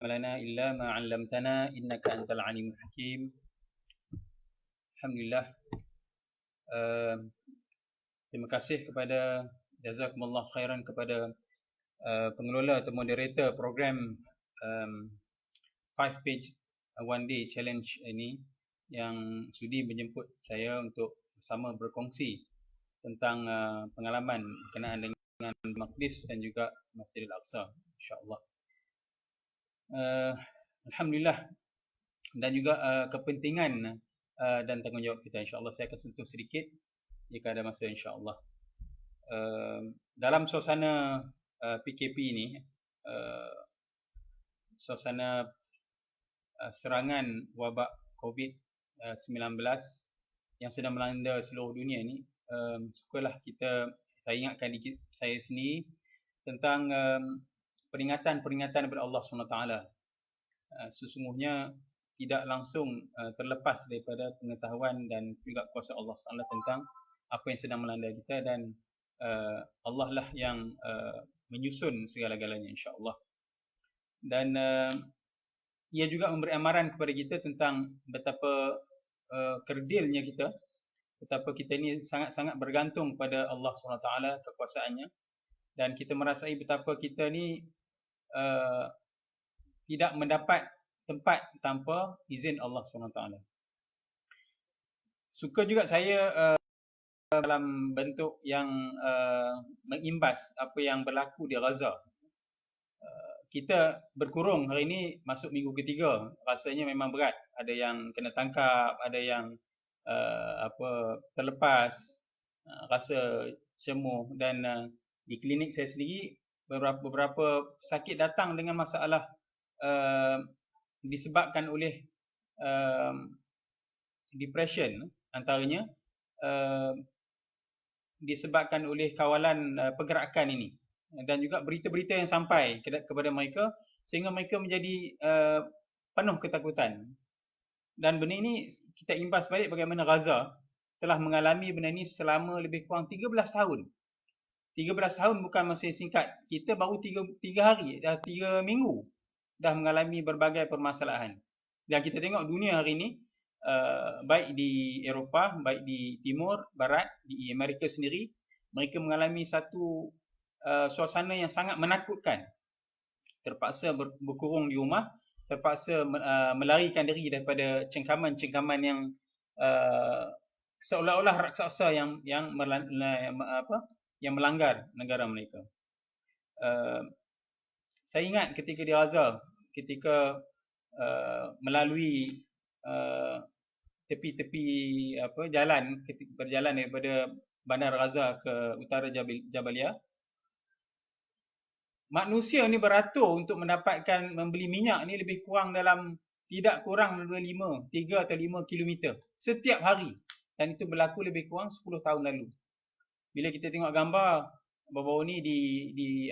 لنا إلا ما علمتنا إنك أنت العليم الحكيم. Alhamdulillah. Terima kasih kepada jazakumullah khairan kepada pengelola atau moderator program 5 page one day challenge ini yang sudi menjemput saya untuk bersama berkongsi tentang pengalaman berkenaan dengan Maqdis dan juga Masjidil Aqsa, insya-Allah. Alhamdulillah, dan juga kepentingan dan tanggungjawab kita, insya-Allah saya akan sentuh sedikit jika ada masa, insya-Allah. Dalam suasana PKP ini, suasana serangan wabak COVID-19 yang sedang melanda seluruh dunia ini, sukalah saya ingatkan diri saya sendiri tentang peringatan-peringatan daripada Allah SWT. Sesungguhnya tidak langsung terlepas daripada pengetahuan dan juga kuasa Allah SWT tentang apa yang sedang melanda kita, dan Allah lah yang menyusun segala-galanya, insya-Allah. Dan ia juga memberi amaran kepada kita tentang betapa kerdilnya kita, betapa kita ini sangat-sangat bergantung pada Allah SWT, kekuasaannya, dan kita merasai betapa kita ni tidak mendapat tempat tanpa izin Allah SWT. Suka juga saya dalam bentuk yang mengimbas apa yang berlaku di Gaza. Kita berkurung hari ini masuk minggu ketiga, rasanya memang berat. Ada yang kena tangkap, ada yang terlepas, rasa cemuh, dan di klinik saya sendiri beberapa sakit datang dengan masalah disebabkan oleh depression, antaranya disebabkan oleh kawalan pergerakan ini, dan juga berita-berita yang sampai kepada mereka sehingga mereka menjadi penuh ketakutan. Dan benda ini kita imbas balik bagaimana Gaza telah mengalami benda ini selama lebih kurang 13 tahun. 13 tahun bukan masa singkat. Kita baru 3 hari, dah 3 minggu dah mengalami berbagai permasalahan. Dan kita tengok dunia hari ini, baik di Eropah, baik di Timur, Barat, di Amerika sendiri, mereka mengalami satu suasana yang sangat menakutkan. Terpaksa berkurung di rumah, terpaksa melarikan diri daripada cengkaman-cengkaman yang seolah-olah raksasa yang melanggar negara mereka. Saya ingat ketika di Gaza, ketika melalui tepi-tepi jalan, berjalan daripada Bandar Gaza ke utara Jabalia, manusia ni beratur untuk membeli minyak ni lebih kurang dalam tidak kurang 3 atau 5 kilometer setiap hari, dan itu berlaku lebih kurang 10 tahun lalu. Bila kita tengok gambar baru-baru ni di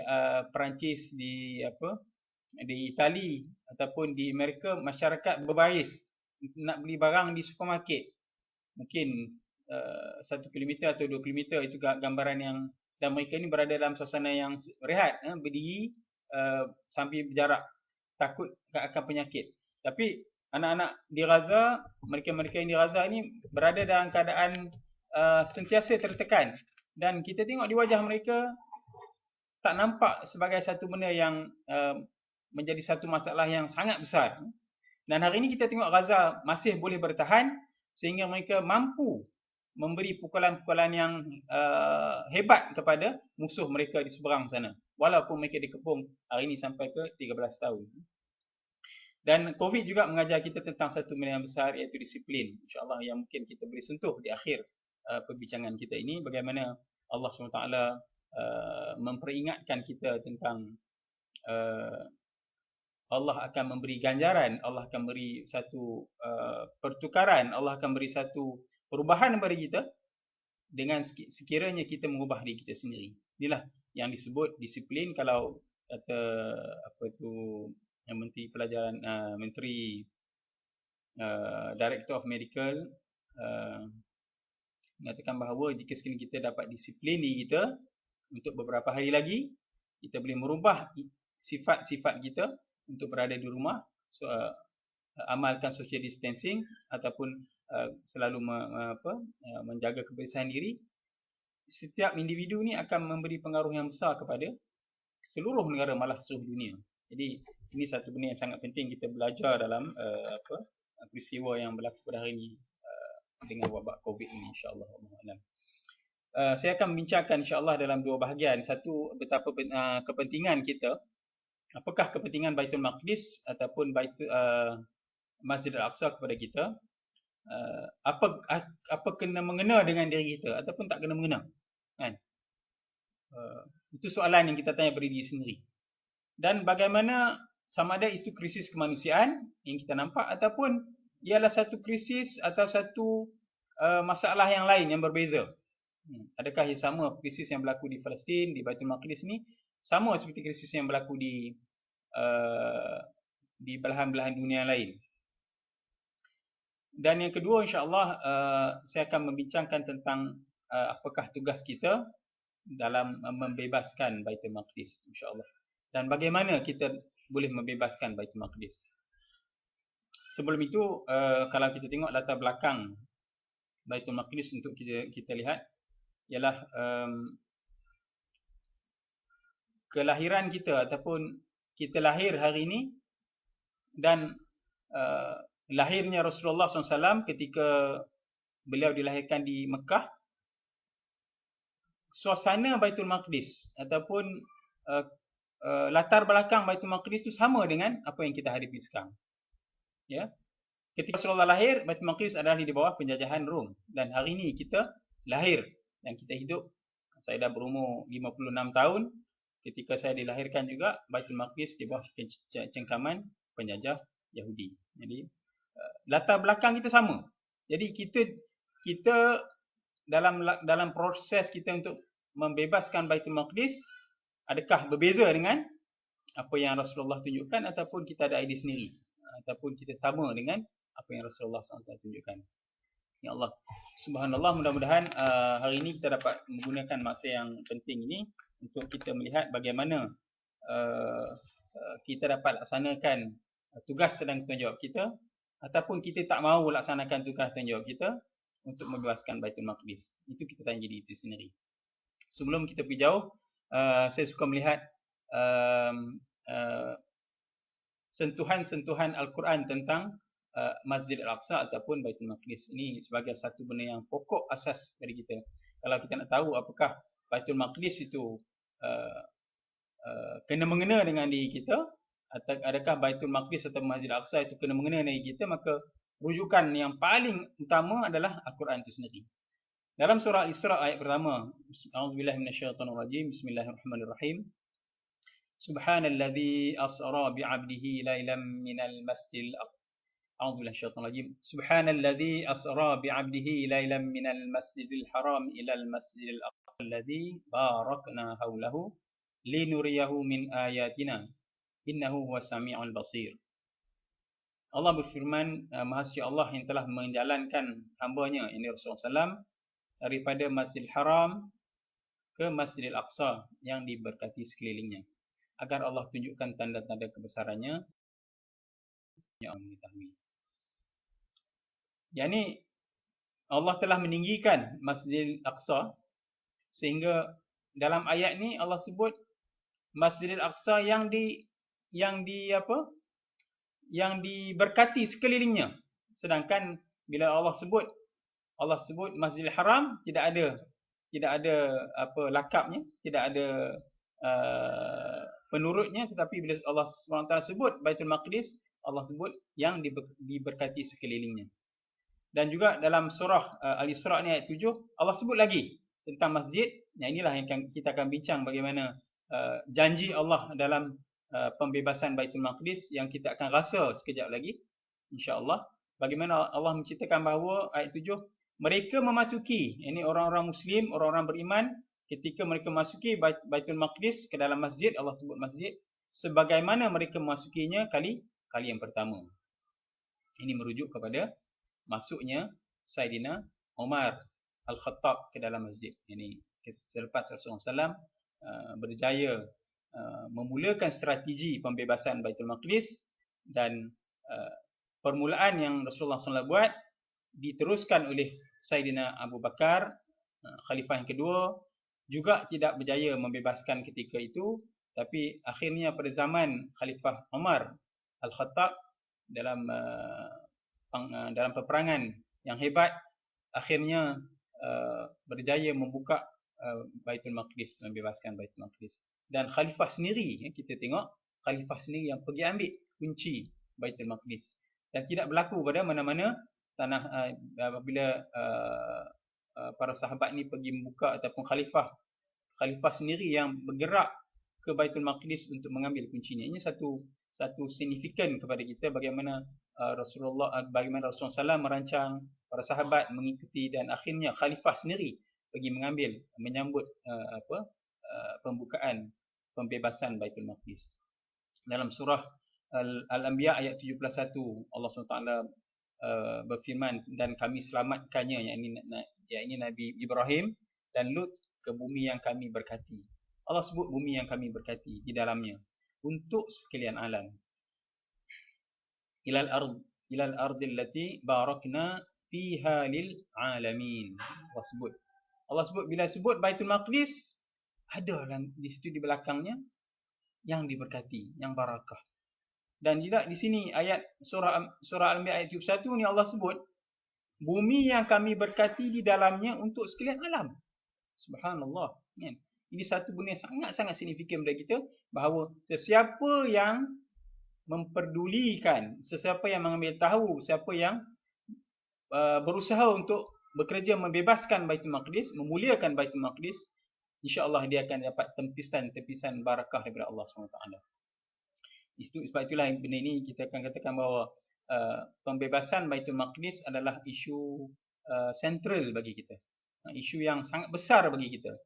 Perancis, di Itali ataupun di Amerika, masyarakat berbaris nak beli barang di supermarket, mungkin 1 kilometer atau 2 kilometer, itu gambaran yang, dan mereka ni berada dalam suasana yang rehat, berdiri sambil berjarak, takut akan penyakit. Tapi anak-anak di Gaza, mereka yang di Gaza ni berada dalam keadaan sentiasa tertekan, dan kita tengok di wajah mereka tak nampak sebagai satu benda yang menjadi satu masalah yang sangat besar. Dan hari ini kita tengok Gaza masih boleh bertahan sehingga mereka mampu memberi pukulan-pukulan yang hebat kepada musuh mereka di seberang sana, walaupun mereka dikepung hari ini sampai ke 13 tahun. Dan COVID juga mengajar kita tentang satu benda yang besar, iaitu disiplin, insya-Allah, yang mungkin kita boleh sentuh di akhir perbincangan kita ini, bagaimana Allah SWT memperingatkan kita tentang Allah akan memberi ganjaran, Allah akan beri satu pertukaran, Allah akan beri satu perubahan kepada kita dengan sekiranya kita mengubah diri kita sendiri. Inilah yang disebut disiplin. Kalau kata yang Menteri Pelajaran, Director of Medical mengatakan bahawa jika sekiranya kita dapat disiplin diri kita untuk beberapa hari lagi, kita boleh merubah sifat-sifat kita untuk berada di rumah, amalkan social distancing ataupun selalu menjaga kebersihan diri, setiap individu ni akan memberi pengaruh yang besar kepada seluruh negara, malah seluruh dunia. Jadi ini satu benda yang sangat penting kita belajar dalam peristiwa yang berlaku pada hari ini dengan wabak COVID ini, insya-Allah. Saya akan membincangkan insya-Allah dalam dua bahagian. Satu, betapa kepentingan kita, apakah kepentingan Baitul Maqdis ataupun Masjid Al-Aqsa kepada kita, apa kena mengena dengan diri kita ataupun tak kena mengena, kan? Itu soalan yang kita tanya pada diri sendiri. Dan bagaimana, sama ada itu krisis kemanusiaan yang kita nampak ataupun ialah satu krisis atau satu masalah yang lain yang berbeza. Adakah ia sama krisis yang berlaku di Palestin, di Baitul Maqdis ni sama seperti krisis yang berlaku di belahan-belahan dunia lain? Dan yang kedua, insya-Allah saya akan membincangkan tentang apakah tugas kita dalam membebaskan Baitul Maqdis, insya-Allah. Dan bagaimana kita boleh membebaskan Baitul Maqdis. Sebelum itu, kalau kita tengok latar belakang Baitul Maqdis untuk kita lihat, ialah kelahiran kita ataupun kita lahir hari ini dan lahirnya Rasulullah SAW ketika beliau dilahirkan di Mekah. Suasana Baitul Maqdis ataupun latar belakang Baitul Maqdis itu sama dengan apa yang kita hadapi sekarang. Ya. Ketika Rasulullah lahir, Baitul Maqdis adalah di bawah penjajahan Rom, dan hari ini kita lahir dan kita hidup. Saya dah berumur 56 tahun. Ketika saya dilahirkan juga, Baitul Maqdis di bawah cengkaman penjajah Yahudi. Jadi latar belakang kita sama. Jadi kita dalam proses kita untuk membebaskan Baitul Maqdis, adakah berbeza dengan apa yang Rasulullah tunjukkan ataupun kita ada idea sendiri, ataupun kita sama dengan apa yang Rasulullah SAW tunjukkan. Ya Allah, subhanallah, mudah-mudahan hari ini kita dapat menggunakan masa yang penting ini untuk kita melihat bagaimana kita dapat laksanakan tugas dan tanggungjawab kita, ataupun kita tak mahu laksanakan tugas dan tanggungjawab kita untuk membebaskan Baitul Maqdis. Itu kita tanya diri kita sendiri. Sebelum kita pergi jauh, saya suka melihat sentuhan-sentuhan Al-Quran tentang Masjid Al-Aqsa ataupun Baitul Maqdis. Ini sebagai satu benda yang pokok asas dari kita. Kalau kita nak tahu apakah Baitul Maqdis itu kena mengena dengan diri kita, atau adakah Baitul Maqdis atau Masjid Al-Aqsa itu kena mengena dengan diri kita, maka rujukan yang paling utama adalah Al-Quran itu sendiri. Dalam surah Al-Isra ayat pertama, A'udzubillahi minasyaitonirrajim, Bismillahirrahmanirrahim. Subhanalladzi asra bi'abdihi lailan minal masjidil aqsa. A'udzubillahi minasyaitonirrajim. Subhanalladzi asra bi'abdihi lailan minal masjidil haram ilal masjidil aqsa alladzi barakna haulahu linuriyahu min ayatina innahu huwas samiul basir. Allah berfirman, Maha Suci Allah yang telah menjalankan hamba-Nya, ini Rasulullah SAW, daripada Masjidil Haram ke Masjidil Aqsa yang diberkati sekelilingnya, agar Allah tunjukkan tanda-tanda kebesarannya yang mengetahui. Yani Allah telah meninggikan Masjidil Aqsa, sehingga dalam ayat ni Allah sebut Masjidil Aqsa yang diberkati sekelilingnya. Sedangkan bila Allah sebut Masjidil Haram, tidak ada apa lakabnya, tidak ada penurutnya, tetapi bila Allah SWT sebut Baitul Maqdis, Allah sebut yang diberkati sekelilingnya. Dan juga dalam surah Al-Isra ni ayat 7, Allah sebut lagi tentang masjid. Yang inilah yang kita akan bincang, bagaimana janji Allah dalam pembebasan Baitul Maqdis yang kita akan rasa sekejap lagi, insya-Allah. Bagaimana Allah menceritakan bahawa ayat 7, mereka memasuki, ini orang-orang Muslim, orang-orang beriman, ketika mereka memasuki Baitul Maqdis ke dalam masjid, Allah sebut masjid, sebagaimana mereka memasukinya kali yang pertama. Ini merujuk kepada masuknya Saidina Umar Al-Khattab ke dalam masjid. Ini selepas Rasulullah SAW berjaya memulakan strategi pembebasan Baitul Maqdis, dan permulaan yang Rasulullah SAW buat diteruskan oleh Sayyidina Abu Bakar, khalifah yang kedua, juga tidak berjaya membebaskan ketika itu, tapi akhirnya pada zaman Khalifah Umar Al-Khattab, dalam peperangan yang hebat, akhirnya berjaya membuka Baitul Maqdis, membebaskan Baitul Maqdis. Dan khalifah sendiri, kita tengok khalifah sendiri yang pergi ambil kunci Baitul Maqdis, dan tidak berlaku pada mana-mana tanah apabila para sahabat ni pergi membuka, ataupun khalifah sendiri yang bergerak ke Baitul Maqdis untuk mengambil kuncinya. Ini satu signifikan kepada kita bagaimana Rasulullah SAW merancang, para sahabat mengikuti, dan akhirnya khalifah sendiri pergi menyambut pembukaan pembebasan Baitul Maqdis. Dalam surah Al-Anbiya ayat 71, Allah SWT berfirman, dan kami selamatkannya, yakni Nabi Ibrahim dan Lut, ke bumi yang kami berkati. Allah sebut bumi yang kami berkati di dalamnya untuk sekalian alam. Ilal ardil lati barakna fiha lil alamin. Allah sebut bila sebut Baitul Maqdis, ada di situ di belakangnya yang diberkati, yang barakah. Dan tidak di sini ayat surah Al-Anbiya ayat 71 ni Allah sebut bumi yang kami berkati di dalamnya untuk sekalian alam. Subhanallah. Ini satu benda yang sangat-sangat signifikan bagi kita, bahawa sesiapa yang memperdulikan, sesiapa yang mengambil tahu, siapa yang berusaha untuk bekerja membebaskan Baitul Maqdis, memuliakan Baitul Maqdis, insya-Allah dia akan dapat tempisan barakah daripada Allah SWT. Sebab itulah benda ini kita akan katakan bahawa pembebasan Baitul Maqdis adalah isu sentral bagi kita. Isu yang sangat besar bagi kita.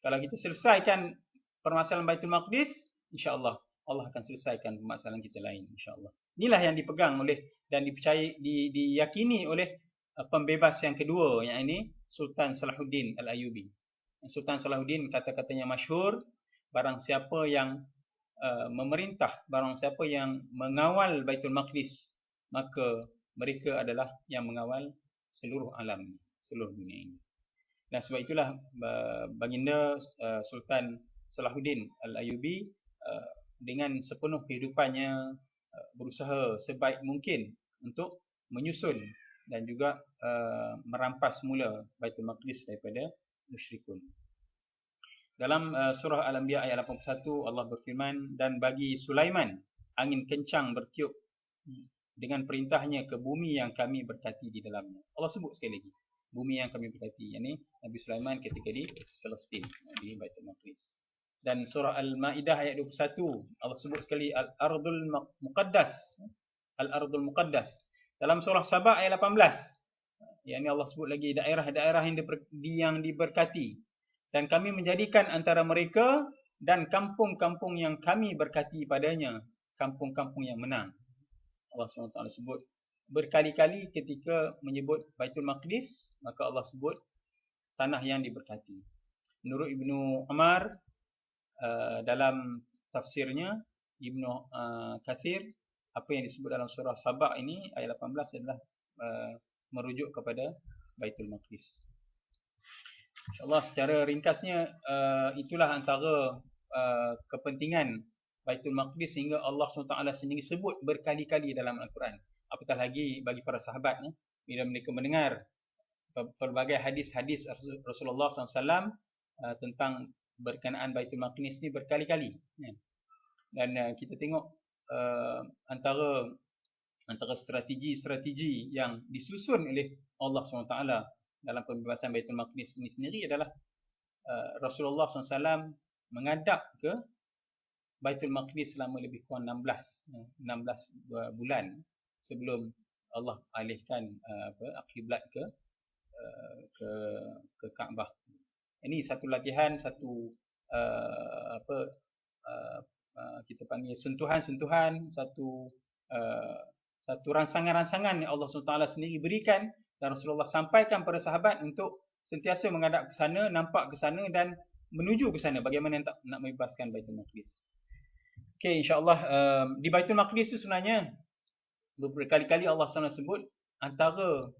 Kalau kita selesaikan permasalahan Baitul Maqdis, insya-Allah Allah akan selesaikan permasalahan kita lain, insya-Allah. Inilah yang dipegang oleh dan dipercayai, diyakini oleh pembebas yang kedua, yang ini Sultan Salahuddin Al-Ayyubi. Sultan Salahuddin kata-katanya masyhur, barang siapa yang memerintah, barang siapa yang mengawal Baitul Maqdis, maka mereka adalah yang mengawal seluruh alam, seluruh dunia ini. Dan sebab itulah baginda Sultan Salahuddin Al-Ayyubi dengan sepenuh kehidupannya berusaha sebaik mungkin untuk menyusun dan juga merampas mula Baitul Maqdis daripada musyrikun. Dalam surah Al-Anbiya ayat 81 Allah berfirman, dan bagi Sulaiman angin kencang bertiup dengan perintahnya ke bumi yang kami berkati di dalamnya. Allah sebut sekali lagi bumi yang kami berkati, yakni Nabi Sulaiman ketika di Palestin, di Baitul Maqdis. Dan surah Al-Maidah ayat 21 Allah sebut sekali Al-Ardul Muqaddas. Al-Ardul Muqaddas. Dalam surah Sabah ayat 18, yakni Allah sebut lagi daerah-daerah yang diberkati, dan kami menjadikan antara mereka dan kampung-kampung yang kami berkati padanya kampung-kampung yang menang. Allah SWT sebut berkali-kali ketika menyebut Baitul Maqdis, maka Allah sebut tanah yang diberkati. Menurut Ibnu Umar, dalam tafsirnya Ibnu Kathir, apa yang disebut dalam surah Sabah ini ayat 18 adalah merujuk kepada Baitul Maqdis. InsyaAllah secara ringkasnya itulah antara kepentingan Baitul Maqdis sehingga Allah SWT sendiri sebut berkali-kali dalam Al-Quran. Apatah lagi bagi para sahabat, bila mereka mendengar pelbagai hadis-hadis Rasulullah SAW tentang berkenaan Baitul Maqdis ni berkali-kali. Dan kita tengok antara strategi-strategi yang disusun oleh Allah SWT dalam pembebasan Baitul Maqdis ini sendiri adalah Rasulullah SAW menghadap ke Baitul Maqdis selama lebih kurang 16 bulan sebelum Allah alihkan kiblat ke Kaabah. Ini satu latihan, satu kita panggil sentuhan-sentuhan, satu rangsangan-rangsangan yang Allah SWT sendiri berikan dan Rasulullah sampaikan pada sahabat untuk sentiasa menghadap ke sana, nampak ke sana dan menuju ke sana bagaimana nak membebaskan Baitul Maqdis. Okey, insya-Allah di Baitul Maqdis tu sebenarnya berkali-kali Allah SWT sebut antara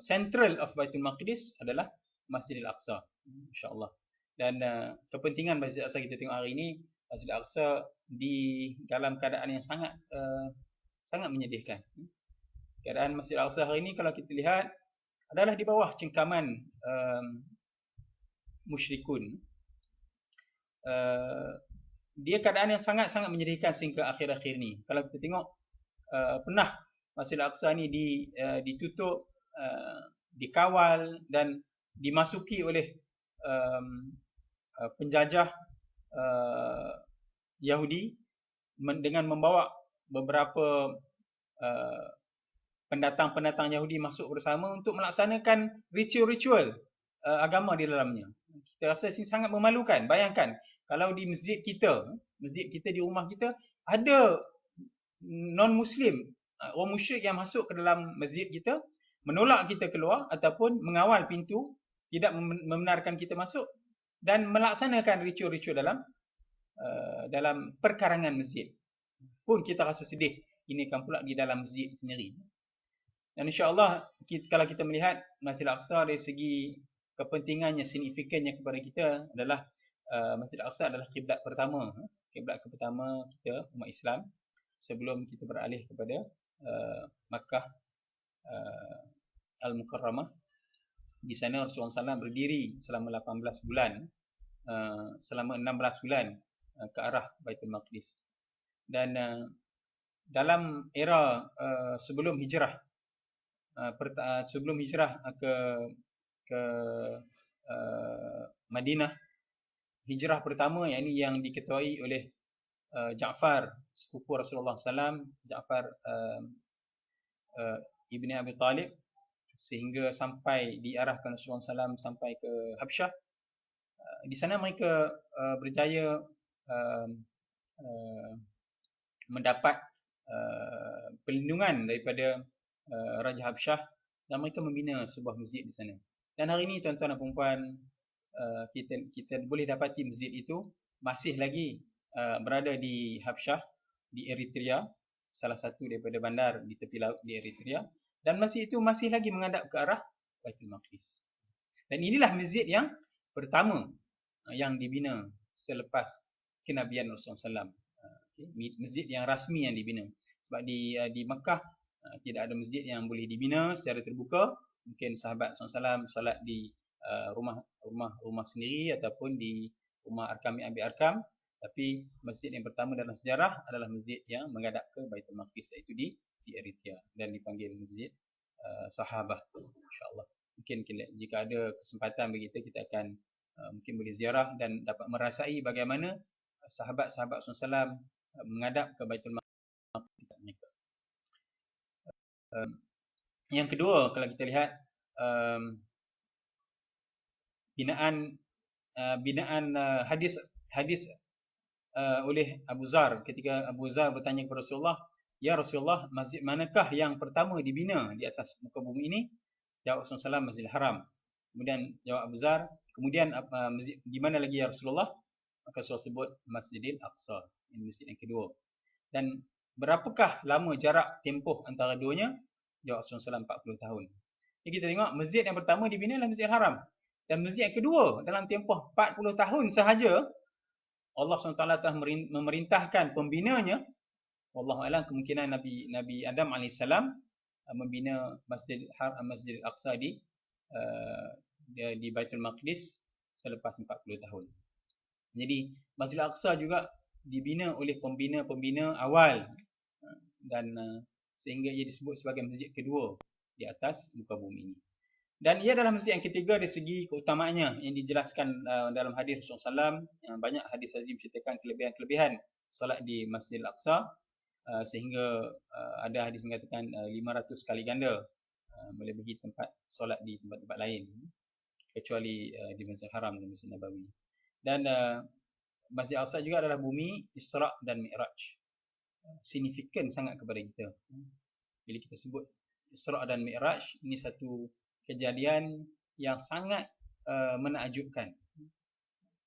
central of Baitul Maqdis adalah Masjidil Aqsa, insya-Allah. Dan kepentingan Masjidil Aqsa kita tengok hari ini, Masjidil Aqsa di dalam keadaan yang sangat sangat menyedihkan. Keadaan Masjidil Aqsa hari ini kalau kita lihat adalah di bawah cengkaman musyrikun. Dia keadaan yang sangat-sangat menyedihkan sehingga akhir-akhir ni. Kalau kita tengok pernah Masjidil Aqsa ni ditutup, dikawal dan dimasuki oleh penjajah Yahudi dengan membawa beberapa pendatang-pendatang Yahudi masuk bersama untuk melaksanakan ritual-ritual agama di dalamnya. Kita rasa ini sangat memalukan. Bayangkan kalau di masjid kita di rumah kita ada non-Muslim, orang musyrik yang masuk ke dalam masjid kita, menolak kita keluar ataupun mengawal pintu, tidak membenarkan kita masuk dan melaksanakan ritual-ritual dalam perkarangan masjid. Pun kita rasa sedih, ini kan pula di dalam masjid sendiri. Dan insya-Allah kalau kita melihat Masjidil Aqsa dari segi kepentingannya, signifikannya kepada kita adalah Masjidil Aqsa adalah kiblat pertama kita umat Islam sebelum kita beralih kepada Makkah Al-Mukarramah. Di sana Rasulullah SAW berdiri selama 18 bulan, selama 16 bulan ke arah Baitul Maqdis. Dan dalam era sebelum hijrah ke Madinah, hijrah pertama yang diketuai oleh Ja'far, sepupu Rasulullah SAW, Ja'far ibni Abi Talib, sehingga sampai diarahkan Rasulullah SAW sampai ke Habsyah. Di sana mereka berjaya mendapat perlindungan daripada Raja Habsyah dan mereka membina sebuah masjid di sana. Dan hari ini tuan-tuan dan puan-puan, kita boleh dapati masjid itu masih lagi berada di Habsyah, di Eritrea, salah satu daripada bandar di tepi laut di Eritrea, dan masjid itu masih lagi menghadap ke arah Baitul Maqdis. Dan inilah masjid yang pertama yang dibina selepas kenabian Rasulullah SAW. Masjid yang rasmi yang dibina. Sebab di Makkah tidak ada masjid yang boleh dibina secara terbuka. Mungkin sahabat Rasulullah SAW salat di rumah sendiri ataupun di rumah Arkam bin Abi Arkam. Tapi masjid yang pertama dalam sejarah adalah masjid yang menghadap ke Baitul Maqdis, iaitu di Eritrea dan dipanggil Masjid Sahabah, insya-Allah. Mungkin jika ada kesempatan bagi kita akan mungkin boleh ziarah dan dapat merasai bagaimana sahabat-sahabat Rasulullah SAW menghadap ke Baitul Maqdis. Yang kedua, kalau kita lihat binaan hadis oleh Abu Zar, ketika Abu Zar bertanya kepada Rasulullah, "Ya Rasulullah, masjid manakah yang pertama dibina di atas muka bumi ini?" Jawab Rasulullah SAW, Masjidil Haram. Kemudian jawab Abu Zar, "Kemudian masjid di mana lagi ya Rasulullah?" Maka Rasulullah sebut Masjidil Aqsa, ini masjid yang kedua. Dan berapakah lama jarak tempoh antara duanya? Jawab Rasulullah SAW, 40 tahun. Jadi kita tengok masjid yang pertama dibina adalah Masjidil Haram. Dan masjid yang kedua dalam tempoh 40 tahun sahaja, Allah SWT telah memerintahkan pembinanya. Wallahu a'lam, kemungkinan Nabi Adam AS membina Masjidil Aqsa di Baitul Maqdis selepas 40 tahun. Jadi Masjidil Aqsa juga dibina oleh pembina-pembina awal dan sehingga ia disebut sebagai masjid kedua di atas muka bumi ini. Dan ia adalah masjid yang ketiga dari segi keutamaannya yang dijelaskan dalam hadis Rasulullah SAW. Banyak hadis-hadis menceritakan kelebihan-kelebihan solat di Masjidil Aqsa, sehingga ada hadis mengatakan 500 kali ganda melebihi tempat solat di tempat-tempat lain, kecuali di Masjidil Haram dan Masjid Nabawi. Dan Masjid Aqsa juga adalah bumi Isra' dan Mi'raj. Signifikan sangat kepada kita. Bila kita sebut Isra' dan Mi'raj, ini satu kejadian yang sangat menakjubkan.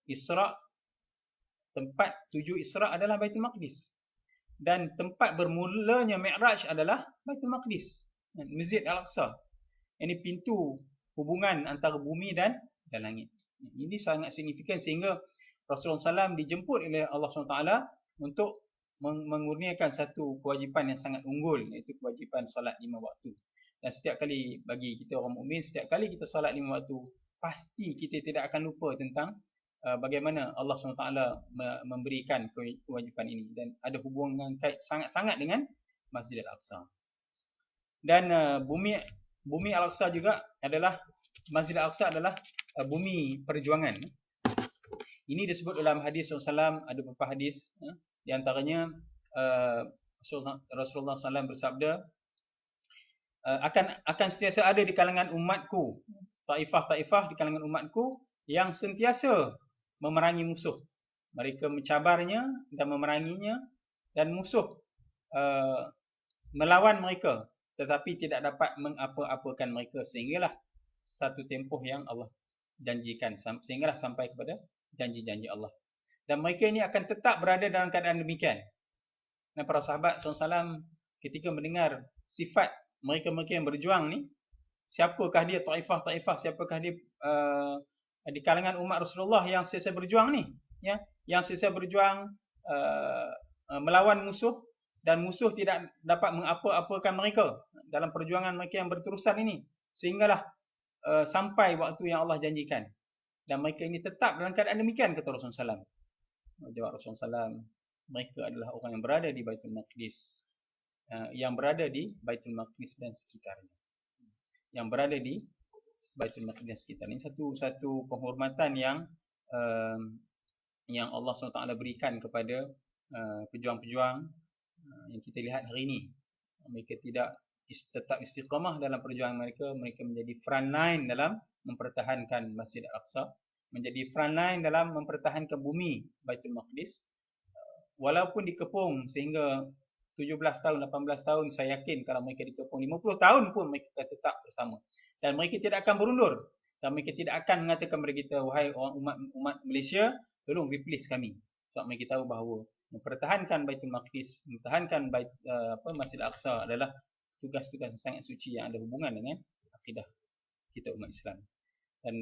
Isra' tempat tuju Isra' adalah Baitul Maqdis. Dan tempat bermulanya Mi'raj adalah Baitul Maqdis, Masjid Al-Aqsa. Ini pintu hubungan antara bumi dan langit. Ini sangat signifikan sehingga Rasulullah SAW dijemput oleh Allah SWT untuk mengurniakan satu kewajipan yang sangat unggul, iaitu kewajipan solat 5 waktu. Dan setiap kali bagi kita orang mukmin, setiap kali kita solat 5 waktu, pasti kita tidak akan lupa tentang bagaimana Allah SWT memberikan kewajipan ini, dan ada hubungan kait sangat-sangat dengan Masjid Al-Aqsa. Dan bumi Al-Aqsa juga adalah, Masjid Al-Aqsa adalah bumi perjuangan. Ini disebut dalam hadis Rasulullah SAW, ada beberapa hadis, di antaranya Rasulullah SAW bersabda, akan sentiasa ada di kalangan umatku taifah-taifah di kalangan umatku yang sentiasa memerangi musuh. Mereka mencabarnya dan memeranginya, dan musuh melawan mereka, tetapi tidak dapat mengapa-apakan mereka, sehinggalah satu tempoh yang Allah janjikan, sehinggalah sampai kepada janji-janji Allah. Dan mereka ini akan tetap berada dalam keadaan demikian. Dan para sahabat SAW ketika mendengar sifat mereka-mereka yang berjuang ni, siapakah dia taifah-taifah, siapakah dia di kalangan umat Rasulullah yang sentiasa berjuang ni, ya, yang sentiasa berjuang melawan musuh, dan musuh tidak dapat mengapa-apakan mereka dalam perjuangan mereka yang berterusan ini, sehinggalah sampai waktu yang Allah janjikan. Dan mereka ini tetap dalam keadaan demikian, kata Rasulullah SAW. Jawab Rasulullah SAW, mereka adalah orang yang berada di Baitul Maqdis, yang berada di Baitul Maqdis dan sekitarnya, yang berada di Baitul Maqdis dan sekitarnya. Ini satu penghormatan yang Allah SWT berikan kepada pejuang-pejuang yang kita lihat hari ini. Mereka tetap istiqamah dalam perjuangan mereka. Mereka menjadi front line dalam mempertahankan Masjid Al-Aqsa, menjadi front line dalam mempertahankan bumi Baitul Maqdis. Walaupun dikepung sehingga 17 tahun, 18 tahun, saya yakin kalau mereka dikepung 50 tahun pun mereka akan tetap bersama. Dan mereka tidak akan berundur. Dan mereka tidak akan mengatakan kepada kita, wahai umat Malaysia, tolong replace kami. Sebab mereka tahu bahawa mempertahankan Baitul Maqdis, mempertahankan Masjid Al-Aqsa adalah tugas-tugas yang sangat suci yang ada hubungan dengan akidah kita umat Islam. Dan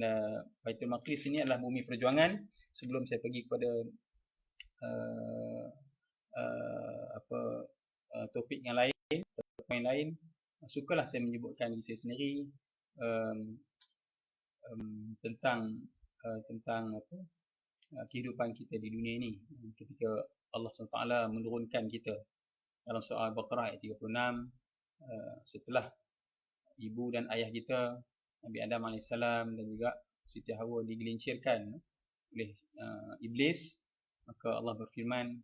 Baitul Maqdis ini adalah bumi perjuangan. Sebelum saya pergi kepada topik yang lain, poin lain, sukalah saya menyebutkan diri saya sendiri tentang kehidupan kita di dunia ini. Ketika Allah SWT menurunkan kita dalam surah Al-Baqarah ayat 36, setelah ibu dan ayah kita Nabi Adam AS dan juga Siti Hawa digelincirkan oleh iblis, maka Allah berfirman,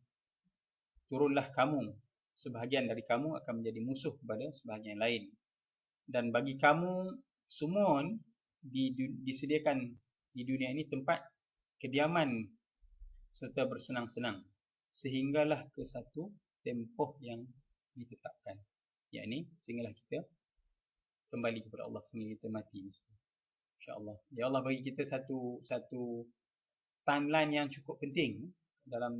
turunlah kamu, sebahagian dari kamu akan menjadi musuh kepada sebahagian lain, dan bagi kamu semua disediakan di dunia ini tempat kediaman serta bersenang-senang, sehinggalah ke satu tempoh yang ditetapkan, yakni sehinggalah kita kembali kepada Allah sehingga kita mati, insya-Allah. Ya, Allah bagi kita satu timeline yang cukup penting dalam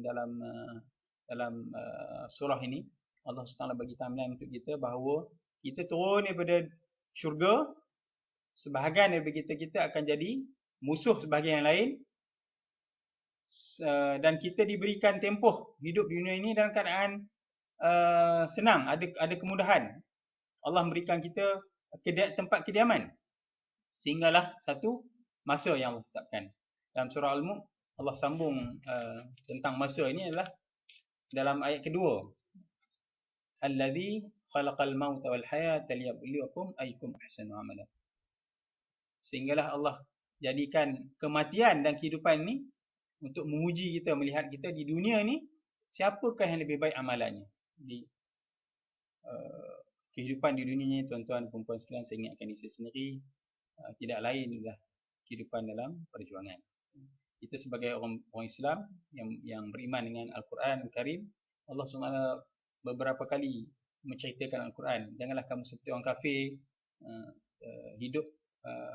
surah ini. Allah SWT bagi timeline untuk kita bahawa kita turun daripada syurga, sebahagian daripada kita akan jadi musuh sebahagian yang lain, dan kita diberikan tempoh hidup di dunia ini dalam keadaan senang, ada kemudahan. Allah memberikan kita tempat kediaman, sehinggalah satu masa yang Allah tetapkan. Dalam surah Al-Mulk Allah sambung tentang masa ini adalah dalam ayat kedua, allazi khalaqal mauta wal hayata liyabluwakum ayyukum ahsanu amala. Sehinggalah Allah jadikan kematian dan kehidupan ini untuk menguji kita, melihat kita di dunia ni siapakah yang lebih baik amalannya. Di kehidupan di dunia ni, tuan-tuan perempuan sekalian, saya ingatkan diri saya sendiri, tidak lain adalah kehidupan dalam perjuangan. Kita sebagai orang Islam yang beriman dengan Al-Quran Al-Karim, Allah SWT beberapa kali menceritakan Al-Quran, janganlah kamu seperti orang kafir, hidup,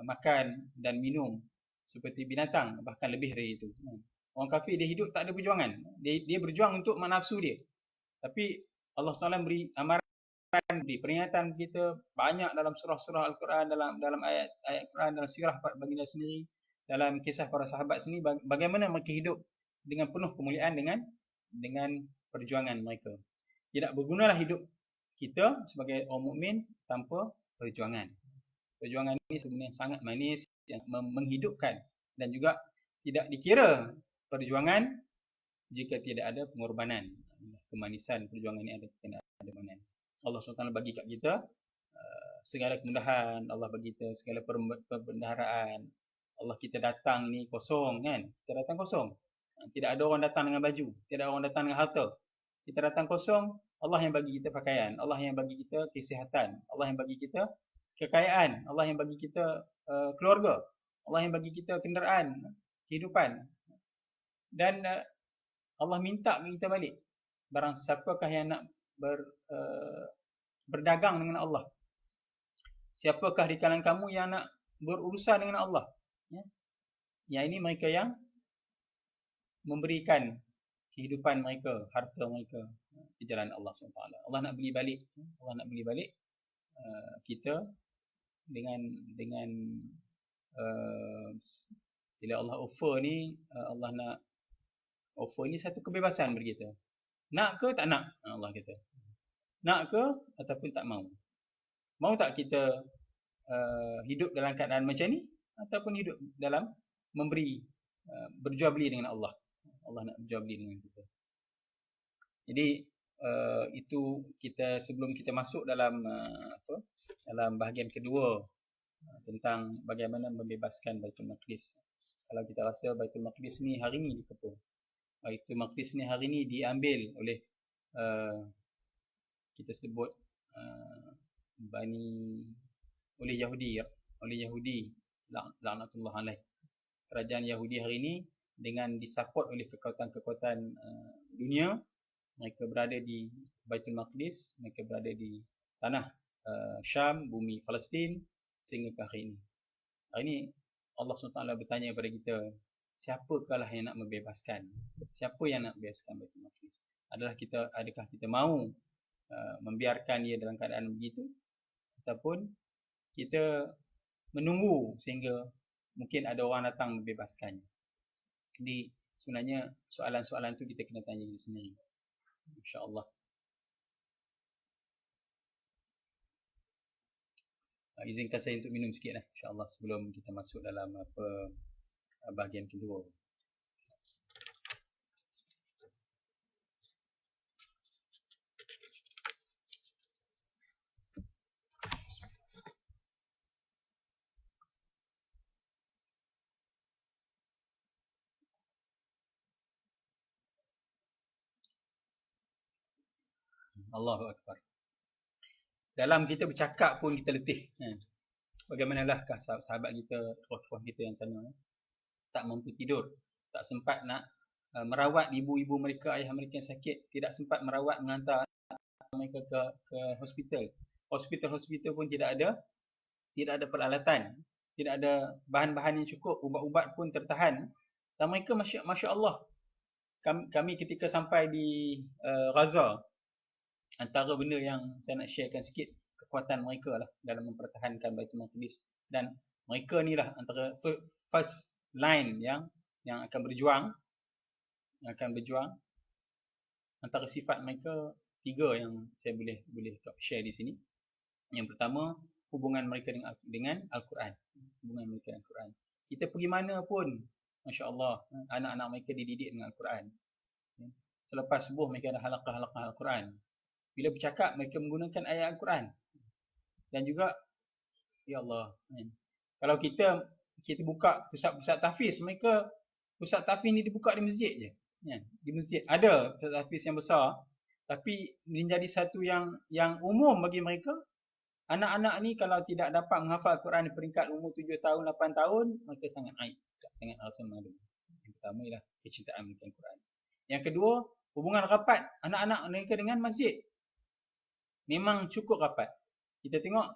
makan dan minum seperti binatang, bahkan lebih dari itu. Orang kafir dia hidup tak ada perjuangan. Dia berjuang untuk mak nafsu dia. Tapi Allah SWT beri amaran, beri peringatan kita banyak dalam surah-surah Al-Quran, dalam ayat-ayat Quran, dalam sirah baginda sendiri, dalam kisah para sahabat sini, bagaimana mereka hidup dengan penuh kemuliaan dengan perjuangan mereka. Tidak bergunalah hidup kita sebagai orang mukmin tanpa perjuangan. Perjuangan ini sebenarnya sangat manis, yang menghidupkan, dan juga tidak dikira perjuangan jika tidak ada pengorbanan. Kemanisan perjuangan ini ada pengorbanan. Allah SWT bagi kat kita segala kemudahan, Allah bagi kita segala perbendaharaan. Allah kita datang ni kosong kan? Kita datang kosong. Tidak ada orang datang dengan baju, tidak ada orang datang dengan harta. Kita datang kosong, Allah yang bagi kita pakaian, Allah yang bagi kita kesihatan, Allah yang bagi kita kekayaan, Allah yang bagi kita keluarga, Allah yang bagi kita kenderaan, kehidupan. Dan Allah minta kita balik. Barang siapakah yang nak berdagang dengan Allah? Siapakah di kalangan kamu yang nak berurusan dengan Allah? Ya. Yang ini mereka yang memberikan kehidupan mereka, harta mereka di jalan Allah SWT. Allah nak beli balik, Allah nak beli balik kita dengan bila Allah offer ni, Allah nak offer ni satu kebebasan bagi kita. Nak ke tak nak? Allah kata. Nak ke ataupun tak mau? Mau tak kita hidup dalam keadaan macam ni ataupun hidup dalam memberi, berjual beli dengan Allah? Allah nak berjual beli dengan kita. Jadi itu kita sebelum kita masuk dalam dalam bahagian kedua tentang bagaimana membebaskan Baitul Maqdis. Kalau kita rasa Baitul Maqdis ni hari ni dikepung, Baitul Maqdis ni hari ni diambil oleh kita sebut oleh Yahudi laknatullah alaih. Kerajaan Yahudi hari ini dengan disupport oleh kekuatan-kekuatan dunia, mereka berada di Baitul Maqdis, mereka berada di tanah Syam, bumi Palestin sehingga ke hari ini. Hari ini Allah SWT bertanya kepada kita, siapakah yang nak membebaskan? Siapa yang nak membebaskan Baitul Maqdis? Adakah kita mahu membiarkan ia dalam keadaan begitu, ataupun kita menunggu sehingga mungkin ada orang datang membebaskannya? Jadi sebenarnya soalan-soalan tu kita kena tanya diri sendiri. InsyaAllah. Izinkan saya untuk minum sikit lah, InsyaAllah, sebelum kita masuk dalam bahagian kedua. Allahu Akbar. Dalam kita bercakap pun kita letih. Bagaimanalahkah sahabat kita, roh-roh kita yang sana tak mampu tidur, tak sempat nak merawat ibu-ibu mereka, ayah mereka yang sakit, tidak sempat merawat, mengantar mereka ke hospital. Hospital pun tidak ada peralatan, tidak ada bahan-bahan yang cukup, ubat-ubat pun tertahan. Dan mereka Masya Allah, kami ketika sampai di Gaza, antara benda yang saya nak sharekan sikit, kekuatan mereka lah dalam mempertahankan Baitul Maqdis. Dan mereka ni lah antara first line yang akan berjuang. Antara sifat mereka 3 yang saya boleh share di sini. Yang pertama, hubungan mereka dengan Al-Quran. Hubungan mereka dengan Al-Quran. Kita pergi mana pun, Masya Allah, anak-anak mereka dididik dengan Al-Quran. Selepas subuh mereka ada halaqah Al-Quran. Bila bercakap, mereka menggunakan ayat Al-Quran. Dan juga, ya Allah, kalau kita buka pusat-pusat tahfiz, mereka pusat tahfiz ni dibuka di masjid je. Di masjid ada pusat tahfiz yang besar, tapi menjadi satu yang umum bagi mereka. Anak-anak ni kalau tidak dapat menghafal Al-Quran di peringkat umur 7 tahun, 8 tahun, mereka sangat aib, sangat rasa malu. Yang pertama ialah kecintaan mereka Al-Quran. Yang kedua, hubungan rapat anak-anak mereka dengan masjid. Memang cukup rapat. Kita tengok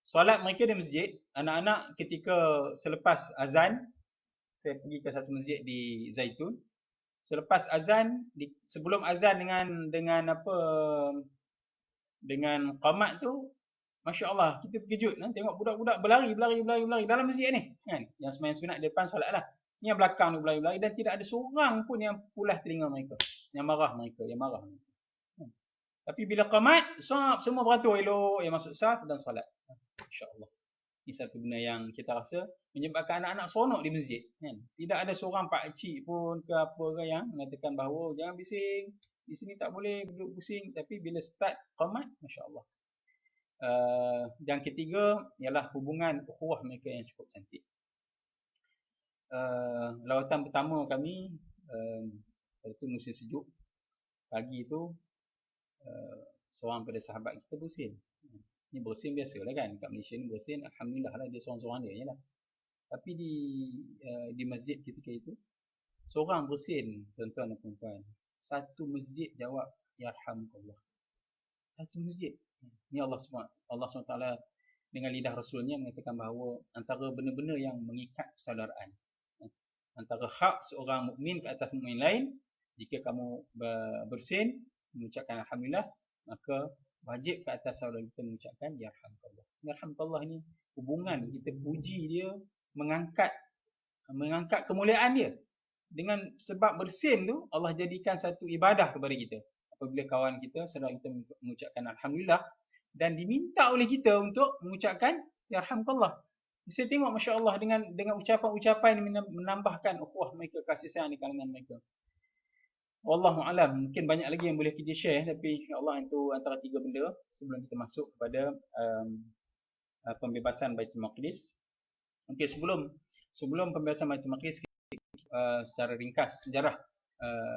solat mereka di masjid, anak-anak ketika selepas azan, Saya pergi ke satu masjid di Zaitun. Selepas azan, sebelum azan dengan qamat tu, Masya Allah, kita terkejut tengok budak-budak berlari dalam masjid ni kan. Yang sembahyang sunat depan solat lah. Ni yang belakang ni berlari dan tidak ada seorang pun yang pulas telinga mereka. Yang marah mereka. Kan. Tapi bila qamat, semua beratur elok yang masuk saf dan solat. Masya Allah. Ini satu benda yang kita rasa menyebabkan anak-anak seronok di masjid. Kan. Tidak ada seorang pakcik pun ke apa ke yang mengatakan bahawa jangan bising. Di sini tak boleh duduk pusing. Tapi bila start qamat, Masya Allah. Yang ketiga ialah hubungan ukhuwah mereka yang cukup cantik. Lawatan pertama kami itu musim sejuk. Pagi tu seorang pada sahabat kita bersin. Ni bersin biasalah kan, kat Malaysia ni bersin alhamdulillah lah, dia seorang-seorang dia jelah. Tapi di masjid ketika itu seorang bersin, tuan-tuan dan puan-puan. Satu masjid jawab yarhamukallah. Satu masjid. Ni Allah SWT dengan lidah Rasulnya mengatakan bahawa antara benda-benda yang mengikat persaudaraan, antara hak seorang mukmin ke atas mukmin lain, jika kamu bersin mengucapkan alhamdulillah, maka wajib ke atas saudara kita mengucapkan yarhamukallah. Yarhamukallah ni hubungan kita puji dia, mengangkat kemuliaan dia. Dengan sebab bersin tu Allah jadikan satu ibadah kepada kita. Apabila kawan kita, saudara kita mengucapkan alhamdulillah dan diminta oleh kita untuk mengucapkan yarhamukallah. Saya tengok Masya Allah dengan ucapan-ucapan yang menambahkan ukhuwah mereka, kasih sayang di kalangan mereka. Wallahu alam, mungkin banyak lagi yang boleh kita share, tapi insya-Allah itu antara 3 benda sebelum kita masuk kepada pembebasan Baitul Maqdis. Okey, sebelum pembebasan Baitul Maqdis, secara ringkas sejarah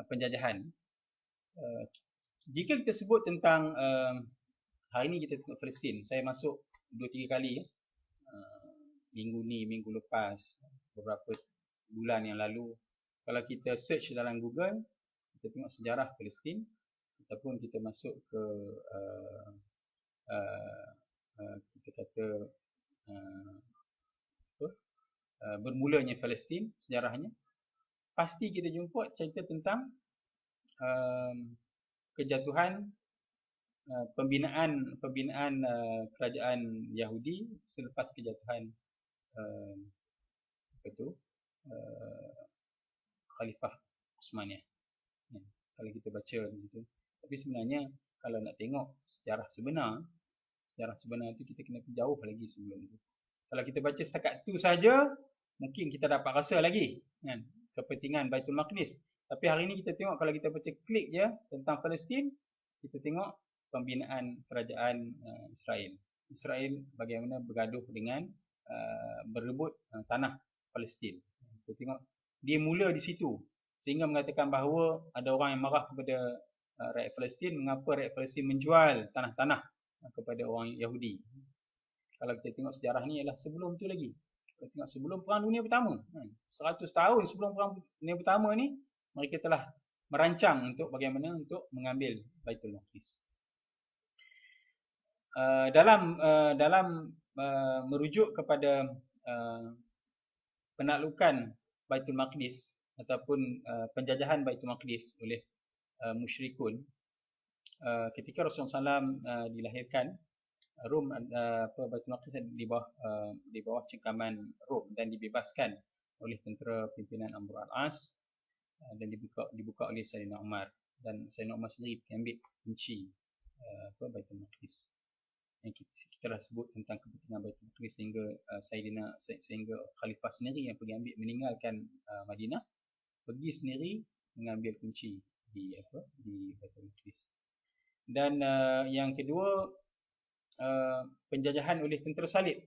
penjajahan. Jika kita sebut tentang hari ni kita tengok Palestin, saya masuk 2-3 kali minggu ni, minggu lepas, beberapa bulan yang lalu. Kalau kita search dalam Google, kita tengok sejarah Palestin, ataupun kita masuk ke kita kata bermulanya Palestin, sejarahnya, pasti kita jumpa cerita tentang kejatuhan pembinaan kerajaan Yahudi selepas kejatuhan Khalifah Uthmaniyah. Kalau kita baca begitu. Tapi sebenarnya kalau nak tengok sejarah sebenar itu kita kena jauh lagi sebelum itu. Kalau kita baca setakat tu saja, mungkin kita dapat rasa lagi kan kepentingan Baitul Maqdis. Tapi hari ini kita tengok, kalau kita baca klik je tentang Palestin, kita tengok pembinaan kerajaan Israel. Israel bagaimana bergaduh dengan berebut tanah Palestin. Kita tengok dia mula di situ, sehingga mengatakan bahawa ada orang yang marah kepada rakyat Palestin, mengapa rakyat Palestin menjual tanah-tanah kepada orang Yahudi. Kalau kita tengok sejarah ni ialah sebelum tu lagi. Kita tengok sebelum Perang Dunia Pertama, 100 tahun sebelum Perang Dunia Pertama ni, mereka telah merancang untuk bagaimana untuk mengambil Baitul Maqdis. Dalam merujuk kepada penaklukan Baitul Maqdis ataupun penjajahan Baitul Maqdis oleh musyrikun, ketika Rasulullah SAW dilahirkan, Rom, Baitul Maqdis di bawah cengkaman Rom dan dibebaskan oleh tentera pimpinan Amr al-As dan dibuka oleh Sayyidina Umar, dan Sayyidina Umar sendiri ambil kunci Baitul Maqdis. Yang kita dah sebut tentang kepentingan Baitul Maqdis sehingga Khalifah sendiri yang pergi ambil, meninggalkan Madinah, pergi sendiri mengambil kunci di Baitul Maqdis. Dan yang kedua, penjajahan oleh tentera salib,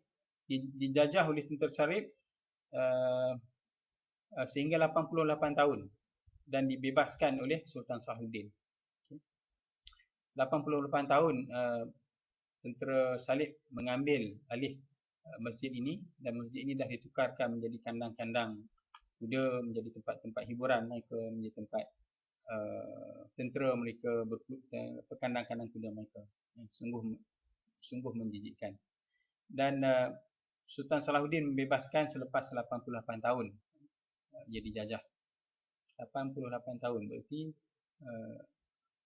dijajah oleh tentera salib sehingga 88 tahun dan dibebaskan oleh Sultan Salahuddin. 88 tahun tentera salib mengambil alih masjid ini, dan masjid ini dah ditukarkan menjadi kandang-kandang kuda, menjadi tempat-tempat hiburan mereka, menjadi tempat tentera mereka kandang-kandang kuda mereka. Sungguh menjijikkan. Dan Sultan Salahuddin membebaskan selepas 88 tahun. dia dijajah 88 tahun. Berarti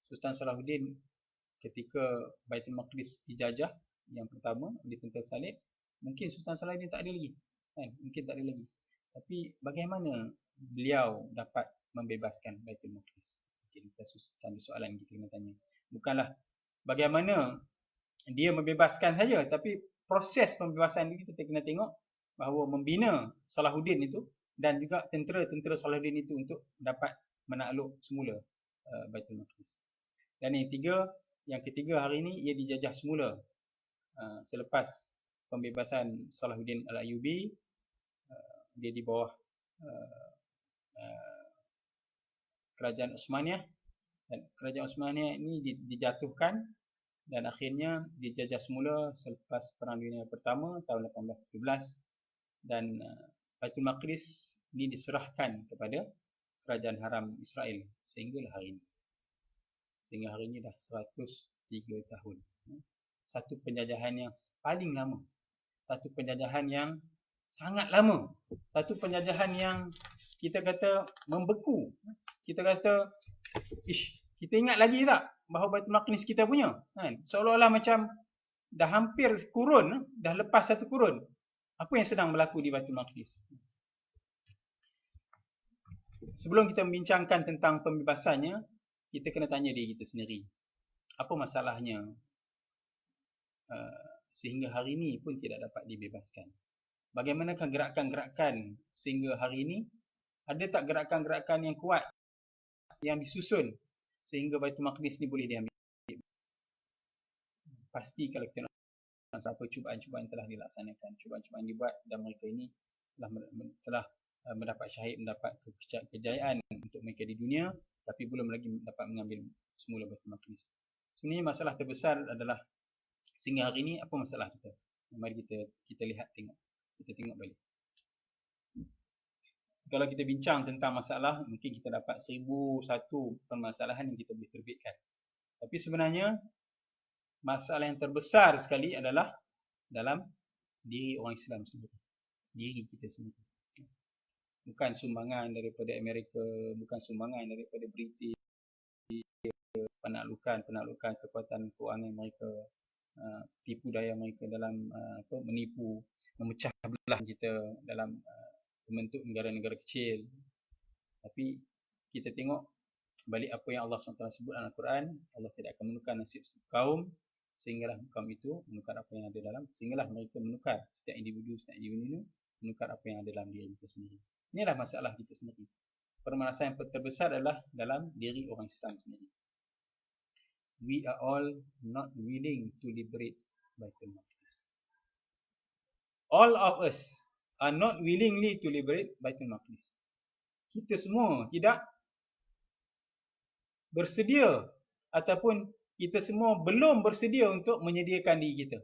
Sultan Salahuddin ketika Baitul Maqdis dijajah yang pertama di tentera Salib, mungkin Sultan Salahuddin tak ada lagi, kan? Mungkin tak ada lagi. Tapi bagaimana beliau dapat membebaskan Baitul Maqdis? Kita ada soalan kita kena tanya. Bukanlah bagaimana dia membebaskan saja, tapi proses pembebasan itu kita kena tengok bahawa membina Salahuddin itu dan juga tentera-tentera Salahuddin itu untuk dapat menakluk semula Baitul Maqdis. Dan yang ketiga hari ini ia dijajah semula selepas pembebasan Salahuddin Al-Ayyubi. Dia di bawah kerajaan Uthmaniyah, dan kerajaan Uthmaniyah ini dijatuhkan dan akhirnya dijajah semula selepas Perang Dunia Pertama tahun 1817, dan Baitul Maqdis ini diserahkan kepada kerajaan haram Israel sehingga hari ini. Sehingga hari ini dah 103 tahun. Satu penjajahan yang paling lama. Satu penjajahan yang sangat lama. Satu penjajahan yang kita kata membeku. Kita kata, kita ingat lagi tak bahawa Baitul Maqdis kita punya? Kan? Seolah-olah macam dah hampir kurun, dah lepas satu kurun. Apa yang sedang berlaku di Baitul Maqdis? Sebelum kita membincangkan tentang pembebasannya, kita kena tanya diri kita sendiri. Apa masalahnya sehingga hari ini pun tidak dapat dibebaskan? Bagaimanakah gerakan-gerakan sehingga hari ini? Ada tak gerakan-gerakan yang kuat yang disusun sehingga Baitul Maqdis ni boleh diambil? Pasti kalau kita nak apa cubaan-cubaan telah dilaksanakan, cubaan-cubaan dibuat, dan mereka ini telah mendapat syahid, mendapat kejayaan untuk mereka di dunia, tapi belum lagi dapat mengambil semula Baitul Maqdis. Sebenarnya masalah terbesar adalah sehingga hari ini apa masalah kita? Mari kita lihat, kita tengok balik. Kalau kita bincang tentang masalah, mungkin kita dapat 1001 permasalahan yang kita boleh terbitkan. Tapi sebenarnya masalah yang terbesar sekali adalah dalam diri orang Islam sendiri. Diri kita sendiri. Bukan sumbangan daripada Amerika, bukan sumbangan daripada British, penaklukan kekuatan keuangan mereka, tipu daya mereka dalam menipu, memecah belah kita dalam membentuk negara-negara kecil. Tapi kita tengok balik apa yang Allah SWT sebut dalam Al-Quran, Allah tidak akan menukar nasib satu kaum sehinggalah kaum itu menukar apa yang ada dalam, sehinggalah mereka menukar, setiap individu menukar apa yang ada dalam diri kita sendiri. Inilah masalah kita sendiri. Permasalahan yang terbesar adalah dalam diri orang Islam sendiri. We are all not willing to liberate Baitul Maqdis. All of us are not willingly to liberate Baitul Maqdis. Kita semua tidak bersedia, ataupun kita semua belum bersedia untuk menyediakan diri kita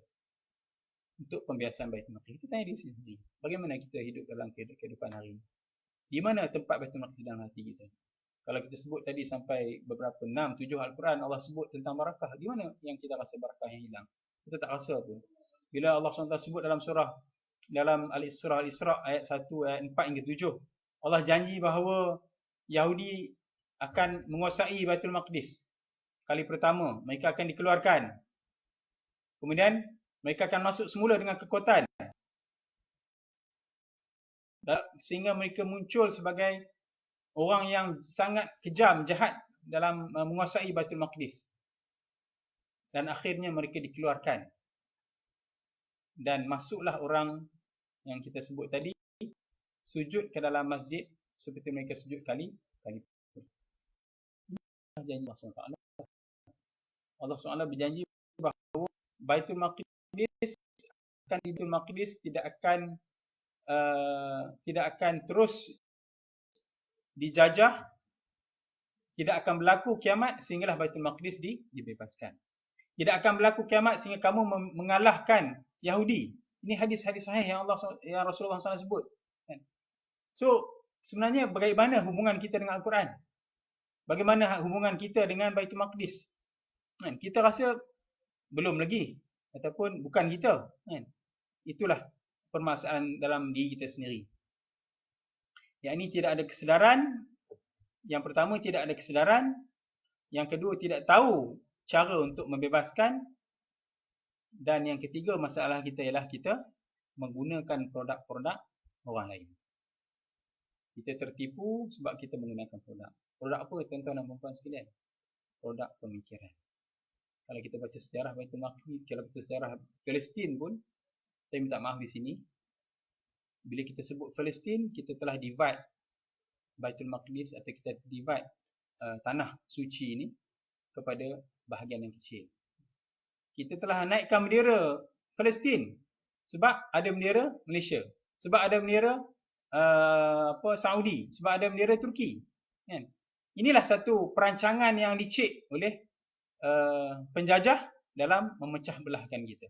untuk pembebasan Baitul Maqdis. Kita tanya diri sendiri, bagaimana kita hidup dalam kehidupan hari ini? Di mana tempat Baitul Maqdis dalam hati kita? Kalau kita sebut tadi sampai beberapa 6, 7 Al-Quran Allah sebut tentang barakah, di mana yang kita rasa barakah yang hilang? Kita tak rasa pun. Bila Allah SWT sebut dalam surah, dalam Al-Isra ayat 1, ayat 4 hingga 7, Allah janji bahawa Yahudi akan menguasai Baitul Maqdis. Kali pertama, mereka akan dikeluarkan. Kemudian, mereka akan masuk semula dengan kekuatan. Sehingga mereka muncul sebagai orang yang sangat kejam, jahat dalam menguasai Baitul Maqdis. Dan akhirnya mereka dikeluarkan. Dan masuklah orang yang kita sebut tadi, sujud ke dalam masjid seperti mereka sujud kali. Janji Allah SWT. Allah SWT berjanji bahawa Baitul Maqdis tidak akan terus dijajah, tidak akan berlaku kiamat sehinggalah Baitul Maqdis dibebaskan. Tidak akan berlaku kiamat sehingga kamu mengalahkan Yahudi. Ini hadis-hadis sahih yang Rasulullah SAW sebut. So, sebenarnya bagaimana hubungan kita dengan Al-Quran? Bagaimana hubungan kita dengan Baitul Maqdis? Kita rasa belum lagi, ataupun bukan kita. Itulah permasalahan dalam diri kita sendiri. Yakni tidak ada kesedaran. Yang pertama, tidak ada kesedaran. Yang kedua, tidak tahu cara untuk membebaskan. Dan yang ketiga, masalah kita ialah kita menggunakan produk-produk orang lain. Kita tertipu sebab kita menggunakan produk. Produk apa, tuan-tuan dan puan-puan sekalian? Produk pemikiran. Kalau kita baca sejarah Baitul Maqdis, kalau baca sejarah Palestin pun, saya minta maaf di sini. Bila kita sebut Palestin, kita telah divide Baitul Maqdis atau kita divide tanah suci ini kepada bahagian yang kecil. Kita telah naikkan bendera Palestin sebab ada bendera Malaysia, sebab ada bendera Saudi, sebab ada bendera Turki, kan? Inilah satu perancangan yang dicek oleh penjajah dalam memecah belahkan kita.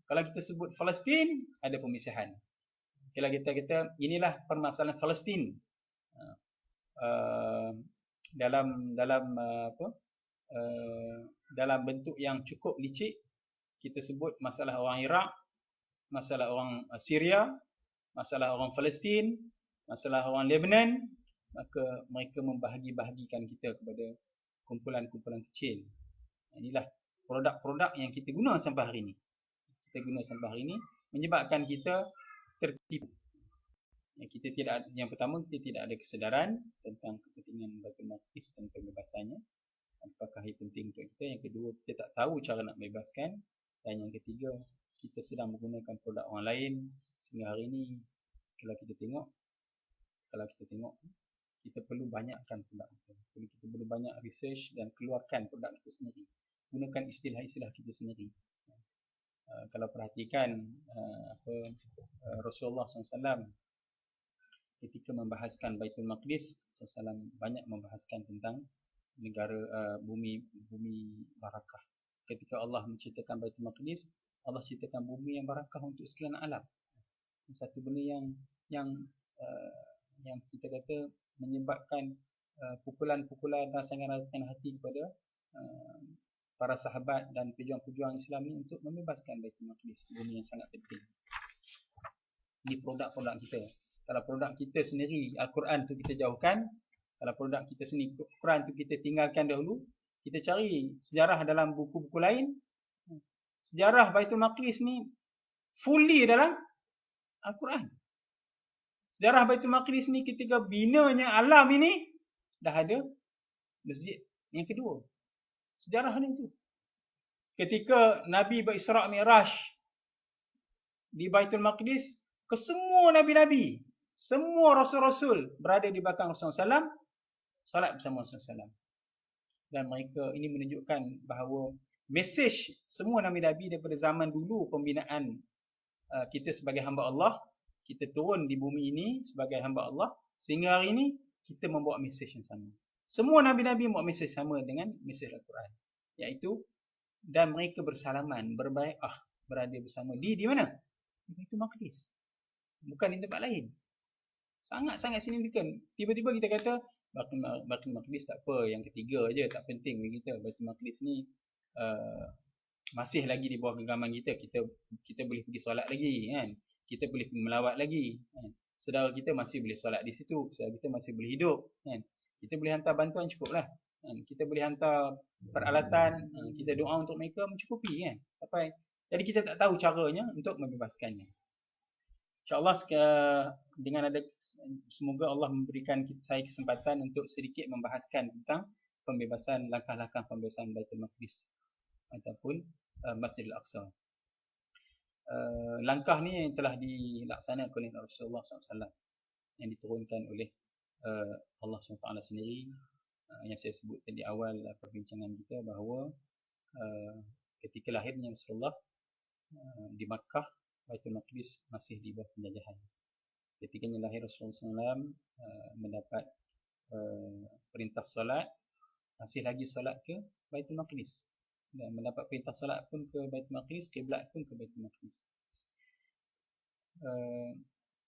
Kalau kita sebut Palestin, ada pemisahan. Kalau kita kata inilah permasalahan Palestin dalam bentuk yang cukup licik, kita sebut masalah orang Iraq, masalah orang Syria, masalah orang Palestin, masalah orang Lebanon, maka mereka membahagi-bahagikan kita kepada kumpulan-kumpulan kecil. Inilah produk-produk yang kita guna sampai hari ini. Menyebabkan kita tertipu. Yang pertama, kita tidak ada kesedaran tentang kepentingan Baitul Maqdis dan kebebasannya. Apakah ia penting untuk kita? Yang kedua, kita tak tahu cara nak bebaskan. Dan yang ketiga, kita sedang menggunakan produk orang lain. Sehingga hari ini, kalau kita tengok, kita perlu banyakkan produk kita. Kita perlu banyak research dan keluarkan produk kita sendiri. Gunakan istilah-istilah kita sendiri. Kalau perhatikan Rasulullah SAW ketika membahaskan Baitul Maqdis, Rasulullah SAW banyak membahaskan tentang negara bumi barakah. Ketika Allah menciptakan Baitul Maqdis, Allah ciptakan bumi yang barakah untuk sekalian alam. Satu benda yang kita kata menyebabkan pukulan-pukulan rasangan hati kepada para sahabat dan pejuang-pejuang Islam ini untuk membebaskan Baitul Maqdis, bumi yang sangat penting. Ini produk-produk kita. Kalau produk kita sendiri, Al-Quran tu kita jauhkan. Kalau produk kita sendiri, Al-Quran tu kita tinggalkan dahulu. Kita cari sejarah dalam buku-buku lain. Sejarah Baitul Maqdis ni fully dalam Al-Quran. Sejarah Baitul Maqdis ni ketika binanya alam ini, dah ada masjid yang kedua. Sejarah ni tu. Ketika Nabi berisra' Mi'raj di Baitul Maqdis, kesemua Nabi-Nabi, semua Rasul-Rasul berada di belakang Rasulullah SAW, salat bersama Rasulullah SAW. Dan mereka ini menunjukkan bahawa mesej semua Nabi-Nabi daripada zaman dulu pembinaan kita sebagai hamba Allah, kita turun di bumi ini sebagai hamba Allah, sehingga hari ini kita membawa mesej yang sama. Semua Nabi-Nabi membawa mesej sama dengan mesej Al-Quran, iaitu dan mereka bersalaman, berbai'ah, berada bersama di mana? Di Baitul Maqdis. Bukan di tempat lain. Sangat-sangat signifikan. Tiba-tiba kita kata Baitul Maqdis tak apa, yang ketiga aja, tak penting bagi kita. Baitul Maqdis ni masih lagi di bawah genggaman kita. Kita boleh pergi solat lagi, kan? Kita boleh pergi melawat lagi, kan? Saudara kita masih boleh solat di situ, saudara kita masih boleh hidup, kan? Kita boleh hantar bantuan cukuplah, kan? Kita boleh hantar peralatan, kita doa untuk mereka mencukupi, kan? Jadi kita tak tahu caranya untuk membebaskannya. InsyaAllah dengan ada, semoga Allah memberikan saya kesempatan untuk sedikit membahaskan tentang pembebasan, langkah-langkah pembebasan Baitul Maqdis ataupun Masjidil Aqsa. Langkah ni telah dilaksanakan oleh Rasulullah SAW, yang diturunkan oleh Allah SWT sendiri, yang saya sebut tadi awal perbincangan kita bahawa ketika lahirnya Rasulullah di Makkah, Baitul Maqdis masih di bawah penjajahan. Ketika lahir Rasulullah SAW mendapat perintah solat, masih lagi solat ke Baitul Maqdis. Dan mendapat perintah solat pun ke Baitul Maqdis, kiblat pun ke Baitul Maqdis.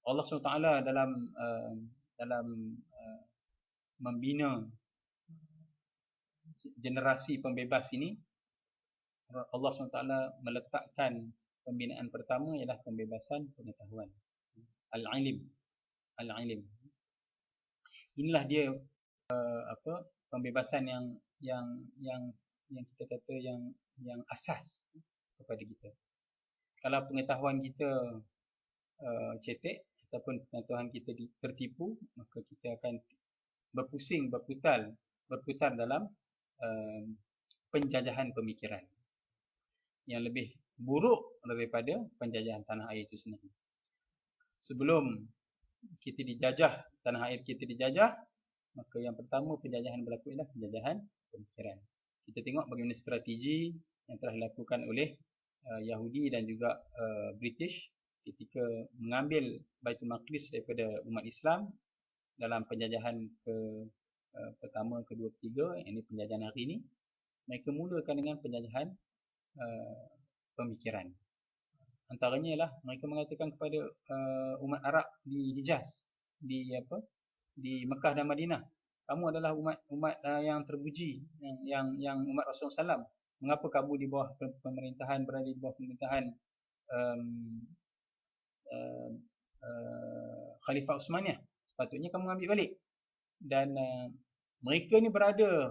Allah SWT dalam membina generasi pembebas ini, Allah SWT meletakkan pembinaan pertama ialah pembebasan pengetahuan. Al-ilm. inilah dia pembebasan yang kita kata yang asas kepada kita. Kalau pengetahuan kita cetek ataupun pengetahuan kita tertipu, maka kita akan berpusing, berputar dalam penjajahan pemikiran yang lebih buruk daripada penjajahan tanah air itu sendiri. Sebelum kita dijajah, tanah air kita dijajah, maka yang pertama penjajahan berlaku ialah penjajahan pemikiran. Kita tengok bagaimana strategi yang telah dilakukan oleh Yahudi dan juga British ketika mengambil Baitul Maqdis daripada umat Islam dalam penjajahan pertama, kedua, ketiga, ini penjajahan hari ini. Mereka mulakan dengan penjajahan pemikiran. Antaranya ialah mereka mengatakan kepada umat Arab di Hijaz, di Mekah dan Madinah, kamu adalah umat yang terpuji, yang umat Rasulullah SAW. Mengapa kamu di bawah pemerintahan, berada di bawah pemerintahan Khalifah Utsmaniyah? Sepatutnya kamu ambil balik. Dan mereka ni berada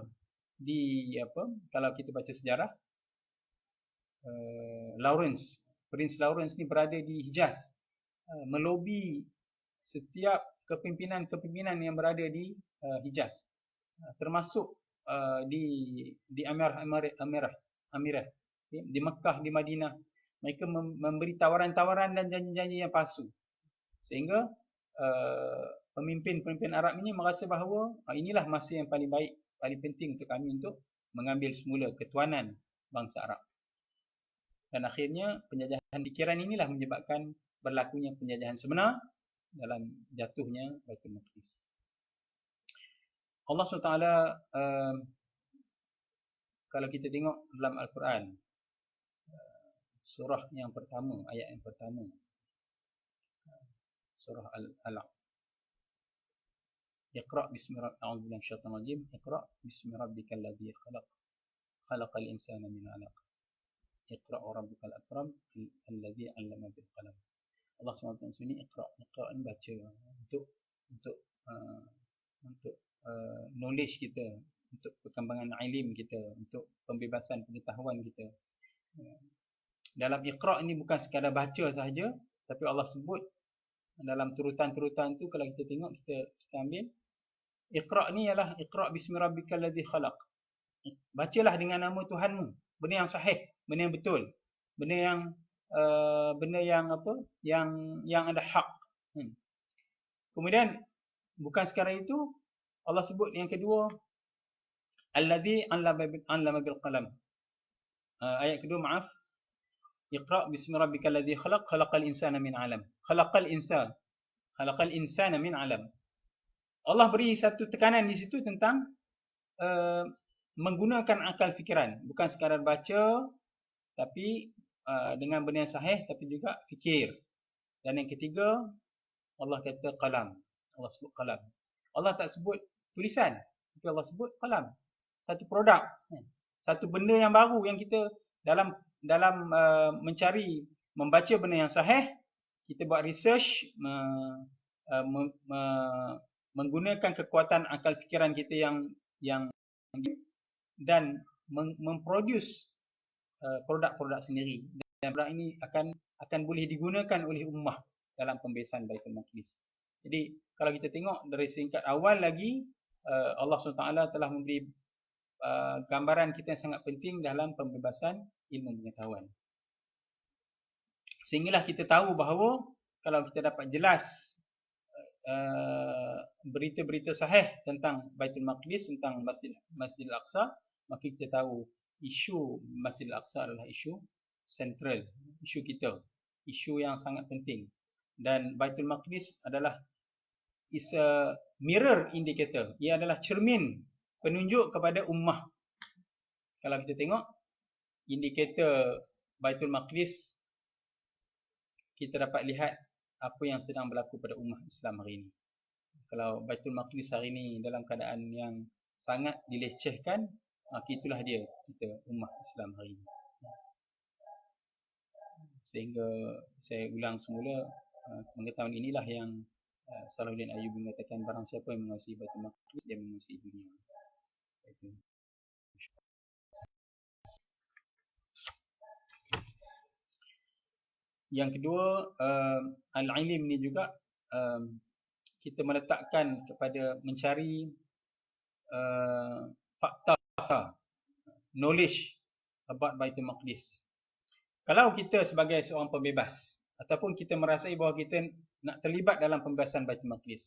di kalau kita baca sejarah, Prince Lawrence ni berada di Hijaz, melobi setiap kepimpinan yang berada di Hijaz, termasuk di Amirah, di Mekah, di Madinah. Mereka memberi tawaran-tawaran dan janji-janji yang palsu, sehingga pemimpin Arab ini merasa bahawa inilah masa yang paling baik, paling penting untuk kami untuk mengambil semula ketuanan bangsa Arab. Dan akhirnya penjajahan fikiran inilah menyebabkan berlakunya penjajahan sebenar dalam jatuhnya Baitul Maqdis. Allah SWT kalau kita tengok dalam Al-Quran, surah yang pertama, ayat yang pertama, surah Al-Alaq, Iqra' bismi rabbikal ladzi khalaq, khalaqal insana min 'alaq, Iqra' wa rabbukal akram alladzi 'allama bil qalam. Allah SWT sini Iqra' ni baca untuk knowledge kita, untuk perkembangan ilim kita, untuk pembebasan pengetahuan kita. Dalam Iqra' ni bukan sekadar baca sahaja, tapi Allah sebut dalam turutan-turutan tu, kalau kita tengok, kita ambil Iqra' ni ialah Iqra' bismi rabbikal ladzi khalaq. Bacalah dengan nama Tuhanmu, benda yang sahih, benda yang betul, benda yang ada hak. Kemudian bukan sekadar itu, Allah sebut yang kedua, alladzi 'allama bil qalam. Ayat kedua, maaf, Iqra' bismi rabbikal ladzi khalaq, khalaqal insana min 'alam. Khalaqal insana min 'alam. Allah beri satu tekanan di situ tentang menggunakan akal fikiran, bukan sekadar baca, tapi dengan benda yang sahih, tapi juga fikir. Dan yang ketiga, Allah kata qalam. Allah sebut qalam. Allah tak sebut tulisan, tapi Allah sebut qalam. Satu produk, satu benda yang baru yang kita dalam mencari, membaca benda yang sahih, kita buat research, menggunakan kekuatan akal fikiran kita yang dan memproduce produk-produk sendiri. Dan produk ini akan boleh digunakan oleh ummah dalam pembebasan Baitul Maqdis. Jadi kalau kita tengok dari seringkat awal lagi, Allah SWT telah memberi gambaran kita yang sangat penting dalam pembebasan ilmu pengetahuan. Sehinggalah kita tahu bahawa kalau kita dapat jelas berita-berita sahih tentang Baitul Maqdis, tentang Masjid Al-Aqsa, maka kita tahu isu Masjid Al-Aqsa adalah isu sentral, isu kita, isu yang sangat penting. Dan Baitul Maqdis adalah is a mirror indicator. Ia adalah cermin penunjuk kepada ummah. Kalau kita tengok indikator Baitul Maqdis, kita dapat lihat apa yang sedang berlaku pada ummah Islam hari ini. Kalau Baitul Maqdis hari ini dalam keadaan yang sangat dilecehkan, maka itulah dia kita ummah Islam hari ini. Sehingga saya ulang semula, pengetahuan inilah yang Salahuddin Ayyubi mengatakan barang siapa yang menguasai Baitul Maqdis dia menguasai dunia. Itu. Yang kedua, al-ilm ni juga kita meletakkan kepada mencari fakta, knowledge about Baitul Maqdis. Kalau kita sebagai seorang pembebas ataupun kita merasai bahawa kita nak terlibat dalam pembebasan Baitul Maqdis,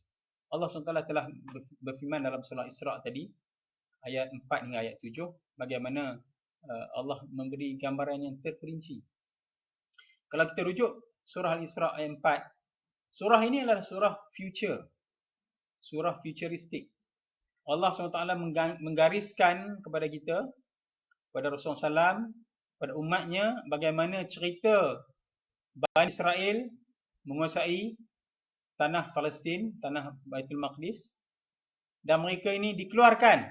Allah SWT telah berfirman dalam surah Isra' tadi, ayat 4 hingga ayat 7, bagaimana Allah memberi gambaran yang terperinci. Kalau kita rujuk surah Al-Isra' ayat 4, surah ini adalah surah future, surah futuristik. Allah SWT menggariskan kepada kita, kepada Rasulullah SAW, pada umatnya, bagaimana cerita Bani Israel menguasai tanah Palestin, tanah Baitul Maqdis, dan mereka ini dikeluarkan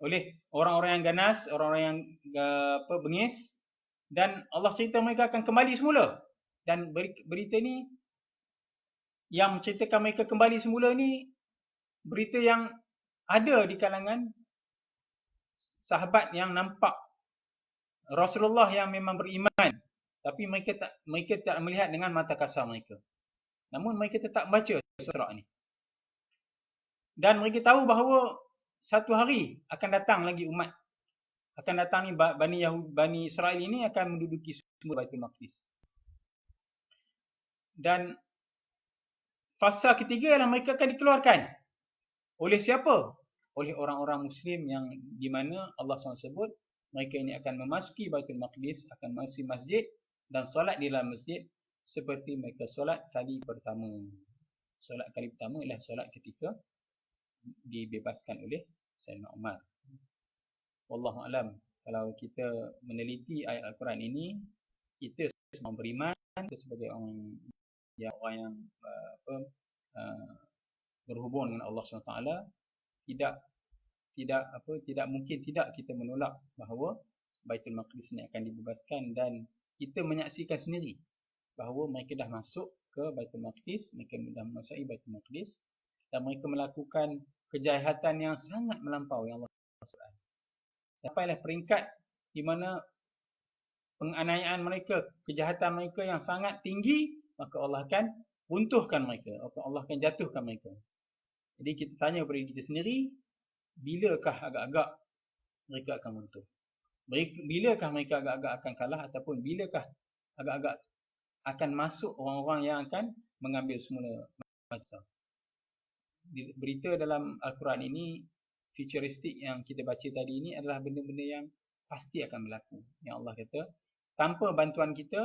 oleh orang-orang yang ganas, orang-orang yang bengis, dan Allah cerita mereka akan kembali semula. Dan berita ni yang menceritakan mereka kembali semula ni berita yang ada di kalangan sahabat yang nampak Rasulullah yang memang beriman, tapi mereka tak melihat dengan mata kasar mereka. Namun mereka tetap baca surah ni. Dan mereka tahu bahawa satu hari akan datang lagi umat, akan datang ni Bani Israel ini akan menduduki semua Baitul Maqdis. Dan fasa ketiga ialah mereka akan dikeluarkan. Oleh siapa? Oleh orang-orang Muslim yang di mana Allah SWT sebut mereka ini akan memasuki Baitul Maqdis, akan memasuki masjid dan solat di dalam masjid seperti mereka solat kali pertama. Solat kali pertama ialah solat ketika dibebaskan oleh Sayyidina Umar. Wallahu alam. Kalau kita meneliti ayat Al-Quran ini, kita semua beriman, kita sebagai orang yang berhubung dengan Allah SWT, tidak mungkin tidak kita menolak bahawa Baitul Maqdis ini akan dibebaskan, dan kita menyaksikan sendiri bahawa mereka dah masuk ke Baitul Maqdis, mereka dah memasuki Baitul Maqdis dan mereka melakukan kejahatan yang sangat melampaui Allah SWT. Sampailah peringkat di mana penganiayaan mereka, kejahatan mereka yang sangat tinggi, maka Allah akan runtuhkan mereka, Allah akan jatuhkan mereka. Jadi kita tanya kepada kita sendiri, bilakah agak-agak mereka akan runtuh? Bilakah mereka agak-agak akan kalah, ataupun bilakah agak-agak akan masuk orang-orang yang akan mengambil semula masa? Berita dalam Al-Quran ini, futuristik yang kita baca tadi ini adalah benda-benda yang pasti akan berlaku. Yang Allah kata, tanpa bantuan kita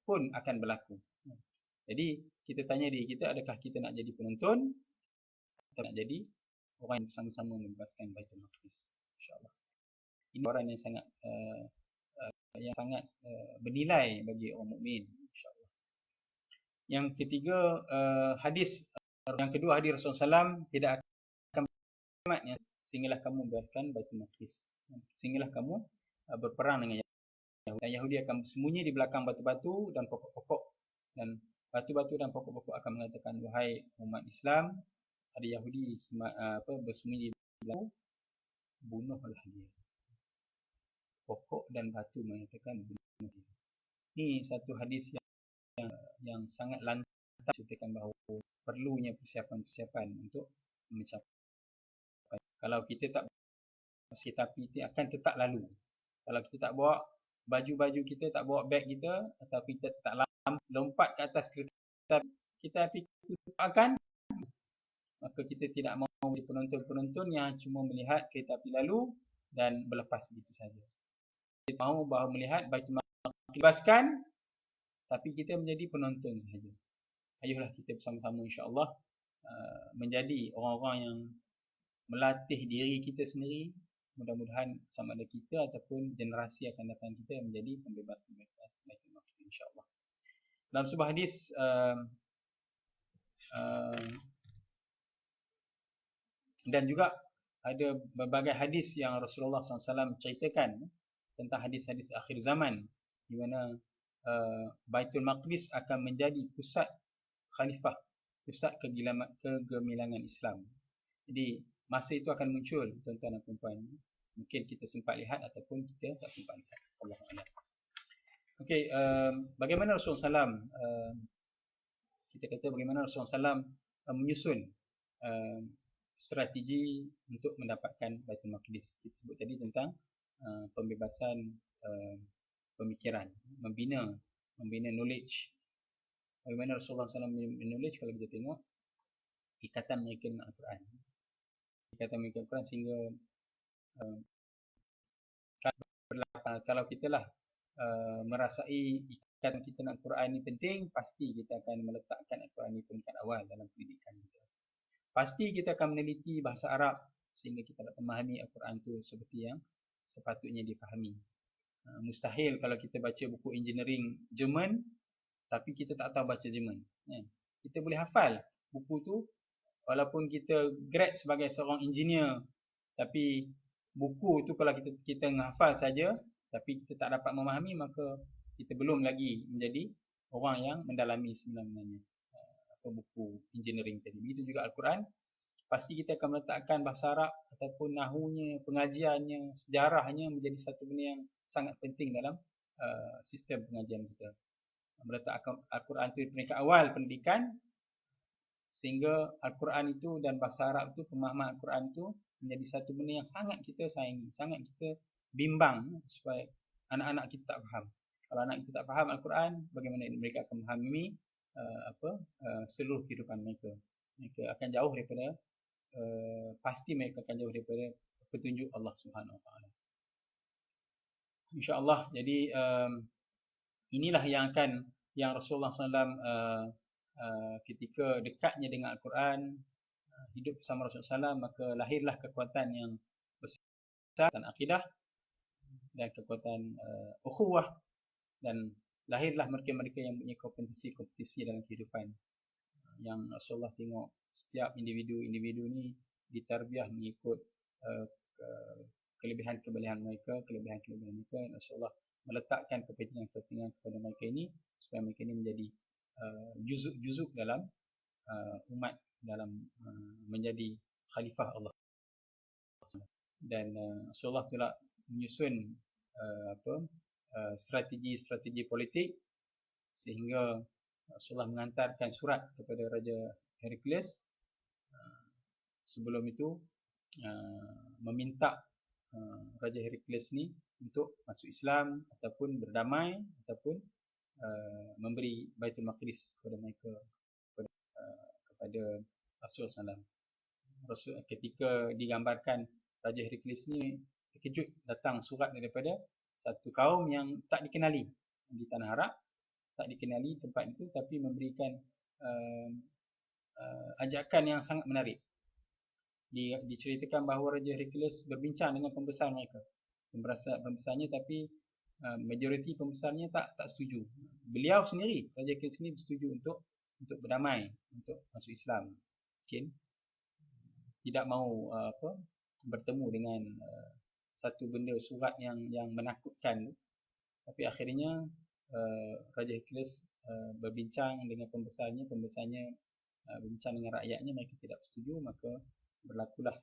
pun akan berlaku. Jadi, kita tanya diri kita, adakah kita nak jadi penonton atau nak jadi orang yang bersama-sama membebaskan Baitul Maqdis, insya-Allah. Ini orang yang sangat bernilai bagi orang mukmin, insya-Allah. Yang ketiga, yang kedua, hadis Rasulullah SAW, tidak akan kiamatnya sehinggalah kamu membebaskan Baitul Maqdis. Sehinggalah kamu berperang dengan Yahudi. Dan Yahudi akan bersembunyi di belakang batu-batu dan pokok-pokok, dan batu-batu dan pokok-pokok akan mengatakan, wahai umat Islam, ada Yahudi bersembunyi di belakang, bunuhlah dia. Pokok dan batu mengatakan bunuh dia. Ini satu hadis yang sangat lantang ceritakan bahawa perlunya persiapan-persiapan untuk mencapai. Kalau kita tak tapi akan tetap lalu. Kalau kita tak bawa baju-baju kita, tak bawa beg kita, atau kita tak lompat ke atas kereta kita akan, maka kita tidak mahu menjadi penonton-penonton yang cuma melihat kereta api lalu dan berlepas begitu saja. Kita mahu bahawa melihat Baitul Maqdis dibebaskan, tapi kita menjadi penonton sahaja. Ayolah kita bersama-sama insya-Allah menjadi orang-orang yang melatih diri kita sendiri. Mudah-mudahan sama ada kita ataupun generasi akan datang kita yang menjadi pembebas-pembebas Baitul Maqdis, insya-Allah. Dalam sebuah hadis dan juga ada berbagai hadis yang Rasulullah SAW ceritakan tentang hadis-hadis akhir zaman, di mana Baitul Maqdis akan menjadi pusat khalifah pusat kegemilangan Islam. Jadi masa itu akan muncul tuan-tuan dan puan-puan. Mungkin kita sempat lihat ataupun kita tak sempat lihat. Allah Allah. Okey, bagaimana Rasulullah SAW, kita kata bagaimana Rasulullah SAW menyusun strategi untuk mendapatkan Baitul Maqdis. Kita sebut tadi tentang pembebasan pemikiran, membina knowledge. Bagaimana Rasulullah SAW knowledge, kalau kita tengok ikatan mereka dengan Al-Quran. Ikatan mereka dengan Al-Quran sehingga kalau kita lah merasai ikatan kita dengan Al-Quran ini penting, pasti kita akan meletakkan Al-Quran ini peringkat awal dalam pendidikan kita. Pasti kita akan meneliti bahasa Arab sehingga kita dapat memahami Al-Quran itu seperti yang sepatutnya dipahami. Mustahil kalau kita baca buku engineering Jerman tapi kita tak tahu baca Jerman. Kita boleh hafal buku tu walaupun kita grad sebagai seorang engineer, tapi buku tu kalau kita menghafal saja tapi kita tak dapat memahami, maka kita belum lagi menjadi orang yang mendalami sebenarnya buku engineering tadi. Begitu juga Al-Quran, pasti kita akan meletakkan bahasa Arab ataupun nahunya, pengajiannya, sejarahnya menjadi satu benda yang sangat penting dalam sistem pengajian kita. Meletakkan Al-Quran itu di peringkat awal pendidikan, sehingga Al-Quran itu dan bahasa Arab itu, pemahaman Al-Quran itu menjadi satu benda yang sangat kita sayangi, sangat kita bimbang supaya anak-anak kita tak faham. Kalau anak kita tak faham Al-Quran, bagaimana mereka akan memahami seluruh kehidupan mereka. Mereka akan jauh daripada pasti mereka akan jauh daripada petunjuk Allah Subhanahu Wa Taala. Insya-Allah. Jadi inilah yang Rasulullah SAW ketika dekatnya dengan Al-Quran, hidup bersama Rasulullah SAW, maka lahirlah kekuatan yang besar dan akidah dan kekuatan ukhuwah, dan lahirlah mereka-mereka yang punya kompetisi dalam kehidupan. Yang Rasulullah tengok setiap individu ni ditarbiah mengikut kelebihan-kelebihan mereka. Rasulullah meletakkan kepentingan kepada mereka ini supaya mereka ini menjadi juzuk dalam umat, dalam menjadi khalifah Allah. Dan Rasulullah telah menyusun strategi politik, sehingga Rasulullah mengantarkan surat kepada Raja Heraklius sebelum itu meminta Raja Heraklius ni untuk masuk Islam ataupun berdamai ataupun memberi Baitul Maqdis kepada mereka, kepada Rasulullah SAW. Ketika digambarkan Raja Heraklius ni terkejut, datang surat daripada satu kaum yang tak dikenali di Tanah Arab, tak dikenali tempat itu, tapi memberikan ajakan yang sangat menarik. Diceritakan bahawa Raja Heraklius berbincang dengan pembesar mereka, pembesarnya, tapi majoriti pembesarnya tak setuju. Beliau sendiri, Raja Heraklius sendiri bersetuju untuk berdamai, untuk masuk Islam. Mungkin tidak mahu bertemu dengan satu benda surat yang menakutkan. Tapi akhirnya Raja Heraklius berbincang dengan pembesarnya berbincang dengan rakyatnya, mereka tidak setuju, maka berlakulah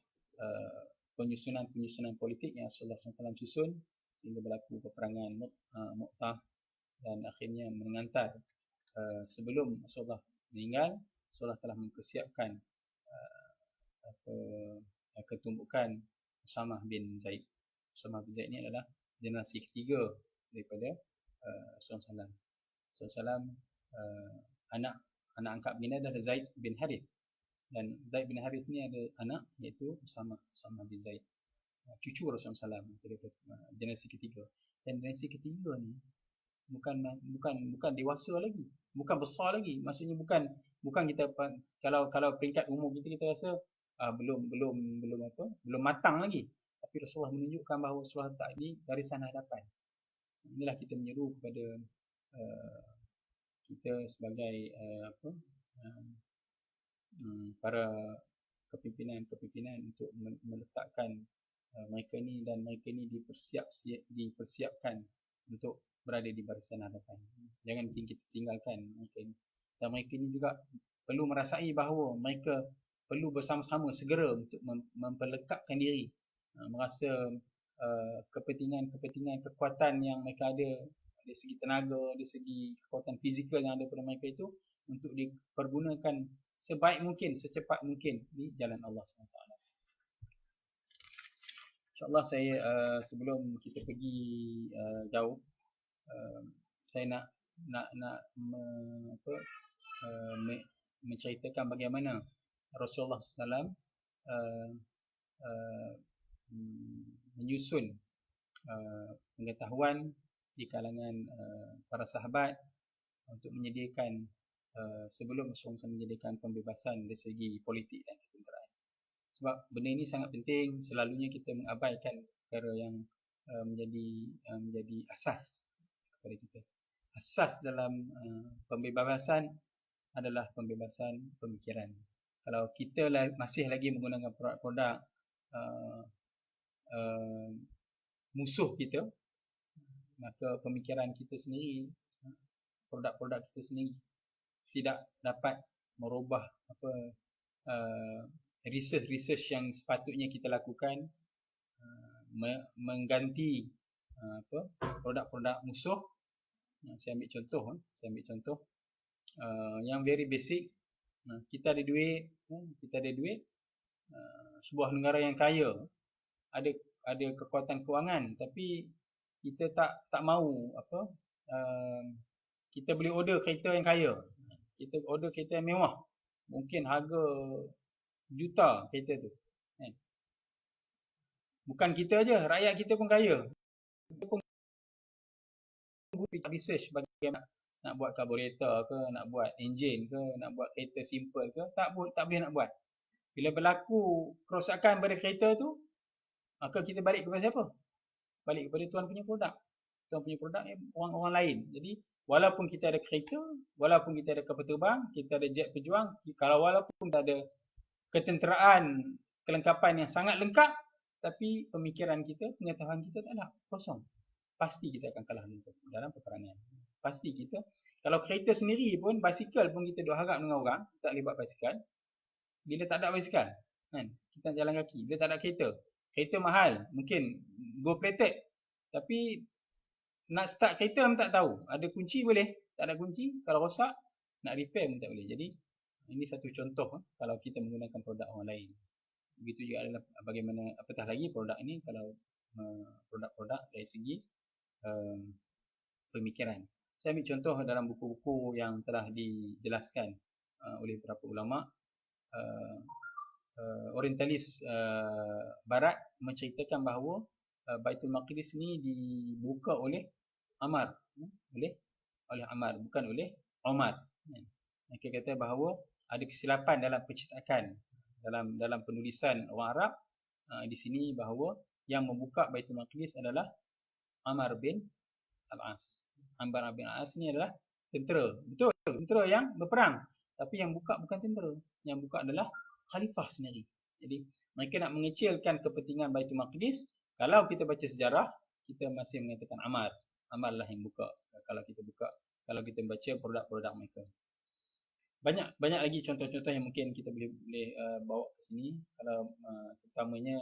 penyusunan politik yang Rasulullah SAW susun, sehingga berlaku peperangan Mu'tah, dan akhirnya mengantar sebelum Rasulullah meninggal, Rasulullah telah mempersiapkan ketumbukan Usamah bin Zaid. Usamah bin Zaid ini adalah generasi ketiga daripada Rasulullah SAW. Anak angkat baginda adalah Zaid bin Harith, dan Zaid bin Harith ni ada anak iaitu Usamah bin Zaid, cucu Rasulullah SAW, generasi ketiga. Dan generasi ketiga ni bukan dewasa lagi, bukan besar lagi. Maksudnya bukan kita, kalau peringkat umur kita rasa belum matang lagi. Tapi Rasulullah menunjukkan bahawa Rasulullah tak di barisan hadapan. Inilah kita menyeru kepada kita sebagai para kepimpinan untuk meletakkan mereka ni, dan mereka ni dipersiapkan untuk berada di barisan hadapan. Jangan kita tinggalkan mereka ni. Dan mereka ini juga perlu merasai bahawa mereka perlu bersama-sama segera untuk memperlekapkan diri, merasa kepentingan, kekuatan yang mereka ada dari segi tenaga, dari segi kekuatan fizikal yang ada pada mereka itu untuk dipergunakan sebaik mungkin, secepat mungkin di jalan Allah SWT. InsyaAllah saya sebelum kita pergi jauh, saya nak menceritakan bagaimana Rasulullah SAW menyusun pengetahuan di kalangan para sahabat untuk menyediakan sebelum Rasulullah SAW menyediakan pembebasan dari segi politik dan ketenteraan. Sebab benda ini sangat penting, selalunya kita mengabaikan perkara yang menjadi asas kepada kita. Asas dalam pembebasan adalah pembebasan pemikiran. Kalau kita masih lagi menggunakan produk-produk musuh kita, maka pemikiran kita sendiri, produk-produk kita sendiri tidak dapat merubah research yang sepatutnya kita lakukan, mengganti produk-produk musuh. Saya ambil contoh yang very basic. Kita ada duit, sebuah negara yang kaya, ada kekuatan kewangan, tapi kita tak mahu kita boleh order kereta yang kaya, kita order kereta yang mewah, mungkin harga juta kereta tu. Bukan kita aja, rakyat kita pun kaya. Kita pun research bagaimana nak buat carburetor ke, nak buat enjin ke, nak buat kereta simple ke, tak boleh nak buat. Bila berlaku kerosakan pada kereta tu, maka kita balik kepada siapa? Balik kepada tuan punya produk. Tuan punya produk orang-orang lain. Jadi walaupun kita ada kereta, walaupun kita ada kapal terbang, kita ada jet pejuang, kalau walaupun kita ada ketenteraan, kelengkapan yang sangat lengkap, tapi pemikiran kita, pengetahuan kita tak ada, kosong. Pasti kita akan kalah dalam peperangan. Pasti kita, kalau kereta sendiri pun, basikal pun kita duk harap dengan orang, tak boleh buat basikal. Bila tak ada basikal, kan, kita jalan kaki. Bila tak ada kereta mahal, mungkin gold plated, tapi nak start kereta pun tak tahu. Ada kunci boleh, tak ada kunci, kalau rosak, nak repair pun tak boleh. Jadi, ini satu contoh kalau kita menggunakan produk orang lain. Begitu juga adalah bagaimana, apatah lagi produk ini, kalau produk-produk dari segi pemikiran. Saya ambil contoh dalam buku-buku yang telah dijelaskan oleh beberapa ulama. Orientalis Barat menceritakan bahawa Baitul Maqdis ni dibuka oleh Ammar, oleh Ammar, bukan oleh Umar. Mereka kata bahawa ada kesilapan dalam pencetakan, dalam penulisan orang Arab di sini, bahawa yang membuka Baitul Maqdis adalah Ammar bin Al-As. Ammar bin Al-As ni adalah tentera. Betul, tentera yang berperang. Tapi yang buka bukan tentera. Yang buka adalah khalifah sendiri. Jadi mereka nak mengecilkan kepentingan Baitul Maqdis. Kalau kita baca sejarah, kita masih mengatakan Ammar. Ammar lah yang buka. Kalau kita baca produk-produk mereka. Banyak lagi contoh-contoh yang mungkin kita boleh bawa ke sini. Kalau terutamanya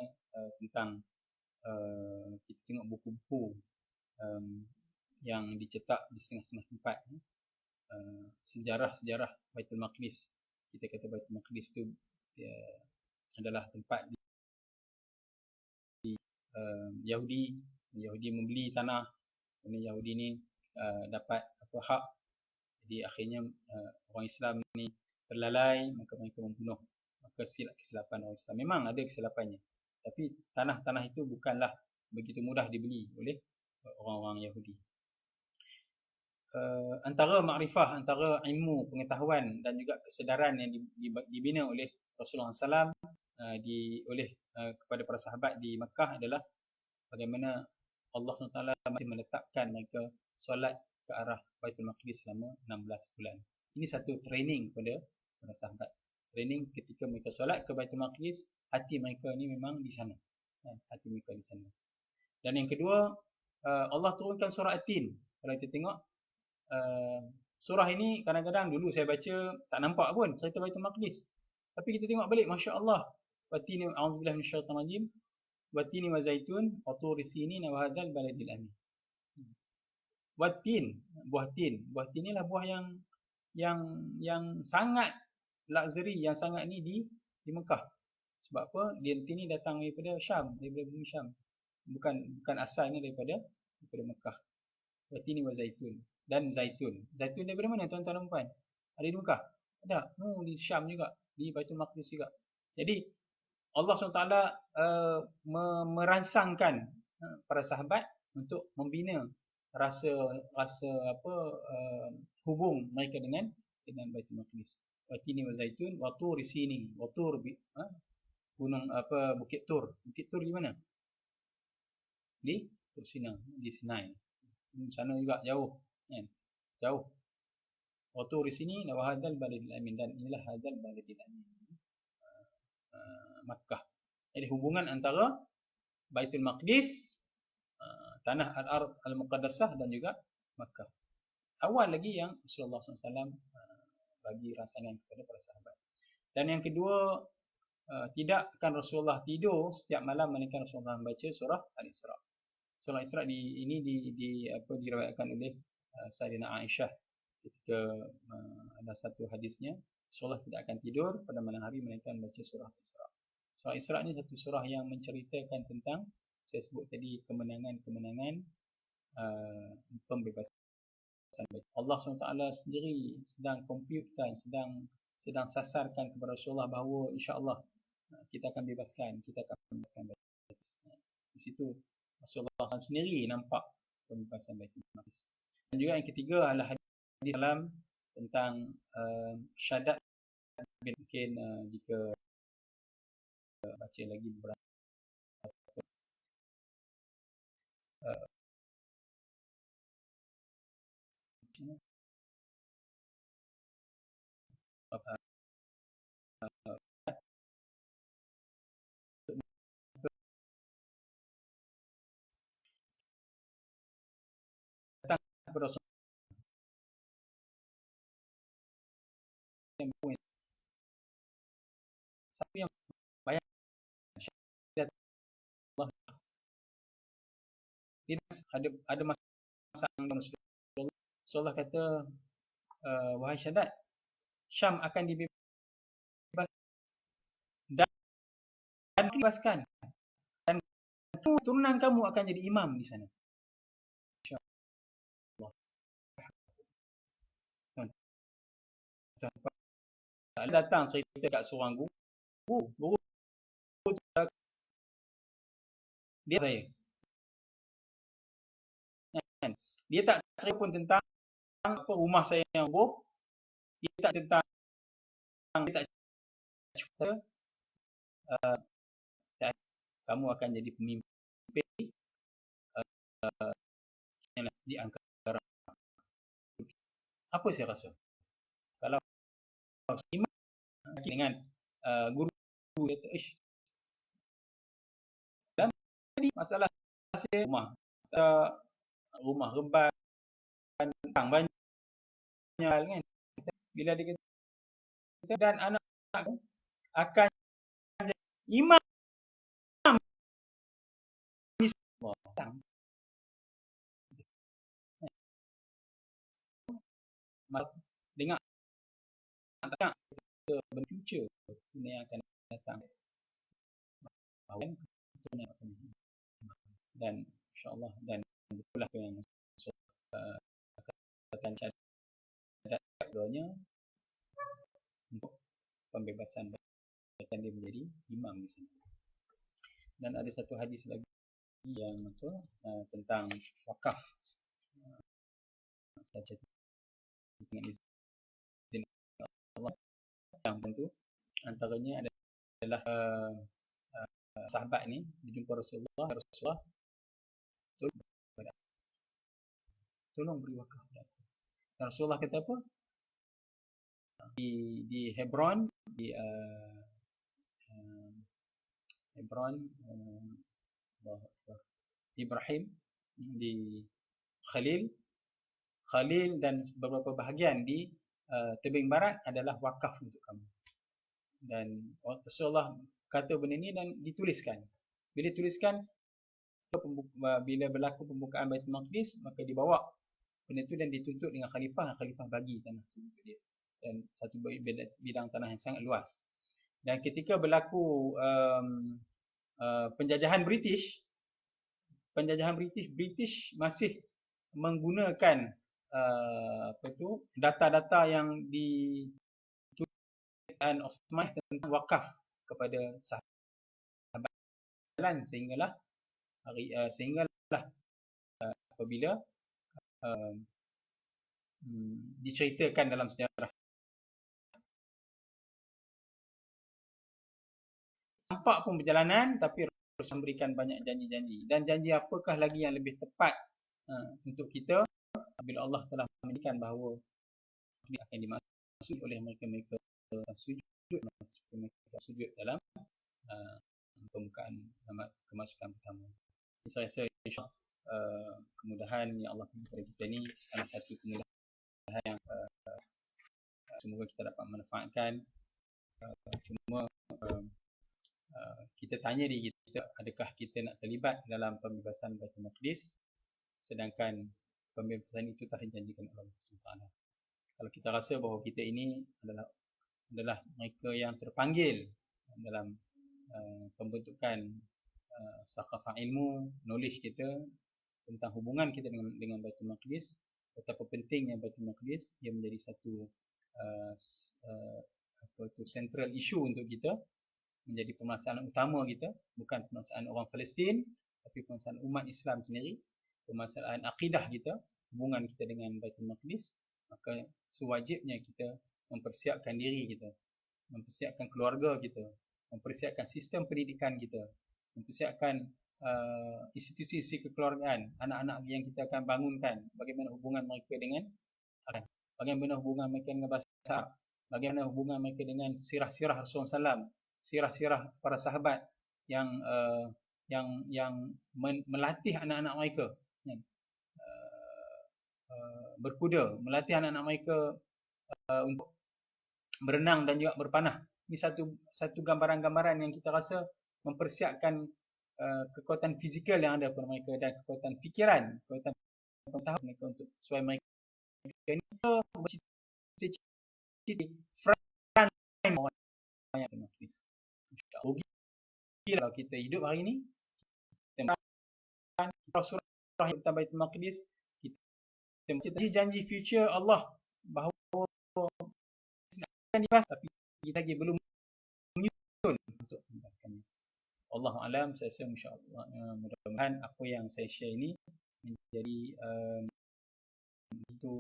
tentang kita tengok buku-buku yang dicetak di setengah-setengah tempat, sejarah Baitul Maqdis. Kita kata Baitul Maqdis tu adalah tempat Yahudi membeli tanah, dan Yahudi ni dapat hak. Jadi akhirnya orang Islam ni terlalai, maka mereka membunuh. Maka kesilapan orang Islam. Memang ada kesilapannya, tapi tanah-tanah itu bukanlah begitu mudah dibeli oleh orang-orang Yahudi. Antara makrifah, antara ilmu, pengetahuan dan juga kesedaran yang dibina oleh Rasulullah SAW kepada para sahabat di Makkah adalah bagaimana Allah SWT masih meletakkan mereka solat ke arah Baitul Maqdis selama 16 bulan. Ini satu training kepada para sahabat. Training ketika mereka solat ke Baitul Maqdis, hati mereka ni memang di sana. Hati mereka di sana. Dan yang kedua, Allah turunkan surah At-Tin. Kalau kita tengok surah ini kadang-kadang dulu saya baca tak nampak pun cerita Baitul Maqdis. Tapi kita tengok balik, masya-Allah. Watini a'udzubillahi minasyaitonir rajim. Watini wa zaitun wa turi sinin wa hadzal baladil amin. Watin, buah tin. Buah tin inilah buah yang sangat luxury, yang sangat ni di Mekah. Sebab apa? Dia ni datang daripada Syam, daripada bumi Syam. Bukan asalnya daripada Mekah. Watini wa zaitun. Dan zaitun. Zaitun daripada mana tuan-tuan dan puan? Ada di Mekah? Ada. Di Syam juga. Di Baitul Maqdis juga. Jadi Allah SWT merangsangkan para sahabat untuk membina rasa hubung mereka dengan Baitul Maqdis. Watini wa zaitun wa turi sinin. Wa tur gunung Bukit Tur. Bukit Tur di mana? Di Tur Sinai, di Sinai. Sana juga jauh, kan? Jauh. Wa turi sinin wa hadzal baladil amin, dan inilah hadzal baladil amin. Makkah. Jadi hubungan antara Baitul Maqdis, tanah Al-Ard Al-Muqaddasah, dan juga Makkah. Awal lagi yang Rasulullah SAW bagi rangsangan kepada para sahabat. Dan yang kedua, tidak akan Rasulullah tidur setiap malam melainkan Rasulullah membaca surah Al-Isra. Surah Al-Isra ini diriwayatkan oleh Sayyidina Aisyah ketika ada satu hadisnya, Rasulullah tidak akan tidur pada malam hari melainkan membaca surah Al-Isra. Surah Al-Isra ini satu surah yang menceritakan tentang, saya sebut tadi, kemenangan-kemenangan pembebasan. Allah SWT sendiri sedang compute-kan, sedang sasarkan kepada Rasulullah bahawa insya-Allah kita akan bebaskan. Di situ Rasulullah SAW sendiri nampak pembebasan Baitul Maqdis. Dan juga yang ketiga adalah hadis dalam tentang syahadat. Mungkin jika baca lagi beberapa datang kepada Rasulullah satu yang bayang syahadat Allah. Ada masa Rasulullah kata, wahai syahadat, Syam akan dibebaskan dan dibebaskan, dan turunan kamu akan jadi imam di sana. Datang cerita kat seorang guru dia saya. Dia tak cerita pun tentang rumah saya yang roboh. Dia tak cerita, kamu akan jadi pemimpin di antara. Apa saya rasa? Kalau imam dengan guru kata, dan masalah saya rumah reban banyak kan, bila dia kata dan anak akan jadi imam dengar kita berfuture ini yang akan datang dan insyaAllah, dan itulah yang akan doanya untuk pembebasan dan dia menjadi imam di sini. Dan ada satu hadis lagi yang tentang wakaf. Saja dengan izin Allah, yang tentu antaranya adalah sahabat ni berjumpa Rasulullah tolong beri wakaf. Rasulullah kata apa? Di Hebron, di Hebron, Ibrahim, di Khalil Khalil dan beberapa bahagian di tebing barat adalah wakaf untuk kamu. Dan Rasulullah kata benda ni dan dituliskan. Bila tuliskan, bila berlaku pembukaan Baitul Maqdis, maka dibawa benda tu dan dituntut dengan khalifah bagi tanah tu untuk dia. Dan satu bidang tanah yang sangat luas. Dan ketika berlaku penjajahan British masih menggunakan data-data yang dituliskan Osman tentang wakaf kepada sahabat jalan, sehinggalah apabila diceritakan dalam sejarah, nampak pun perjalanan, tapi Rasul memberikan banyak janji-janji. Dan janji apakah lagi yang lebih tepat untuk kita bila Allah telah menjanjikan bahawa dia akan dimasuki oleh mereka-mereka sujud dalam pembukaan kemasukan pertama. Saya rasa insya-Allah kemudahan yang Allah beri kepada kita ini adalah satu kemudahan yang semoga kita dapat manfaatkan. Cuma kita tanya diri kita, adakah kita nak terlibat dalam pembebasan Baitul Maqdis, sedangkan pembebasan itu telah dijanjikan oleh Allah SWT. Kalau kita rasa bahawa kita ini adalah mereka yang terpanggil dalam pembentukan sakafah ilmu, knowledge kita tentang hubungan kita dengan Baitul Maqdis, betapa pentingnya Baitul Maqdis, ia menjadi satu central issue untuk kita, menjadi permasalahan utama kita, bukan permasalahan orang Palestin, tapi permasalahan umat Islam sendiri, permasalahan akidah kita, hubungan kita dengan Baitul Maqdis. Maka sewajibnya kita mempersiapkan diri kita, mempersiapkan keluarga kita, mempersiapkan sistem pendidikan kita, mempersiapkan institusi kekeluargaan, anak-anak yang kita akan bangunkan, bagaimana hubungan mereka dengan Al-Quran, bagaimana hubungan mereka dengan bahasa, bagaimana hubungan mereka dengan sirah-sirah Rasulullah SAW, sirah-sirah para sahabat yang melatih anak-anak mereka berkuda, melatih anak-anak mereka untuk berenang dan juga berpanah. Ini satu gambaran-gambaran yang kita rasa mempersiapkan kekuatan fizikal yang ada pada mereka dan kekuatan fikiran, kekuatan pengetahuan mereka untuk supaya mereka ini frontline orang yang Maqdis. Kalau kita hidup hari ini, kita surah tentang Baitul Maqdis, kita janji future Allah bahawa akan dibahas, tapi kita lagi belum menyusun untuk membahaskannya. Allah alam, saya rasa insya-Allah mudah-mudahan apa yang saya share ini menjadi itu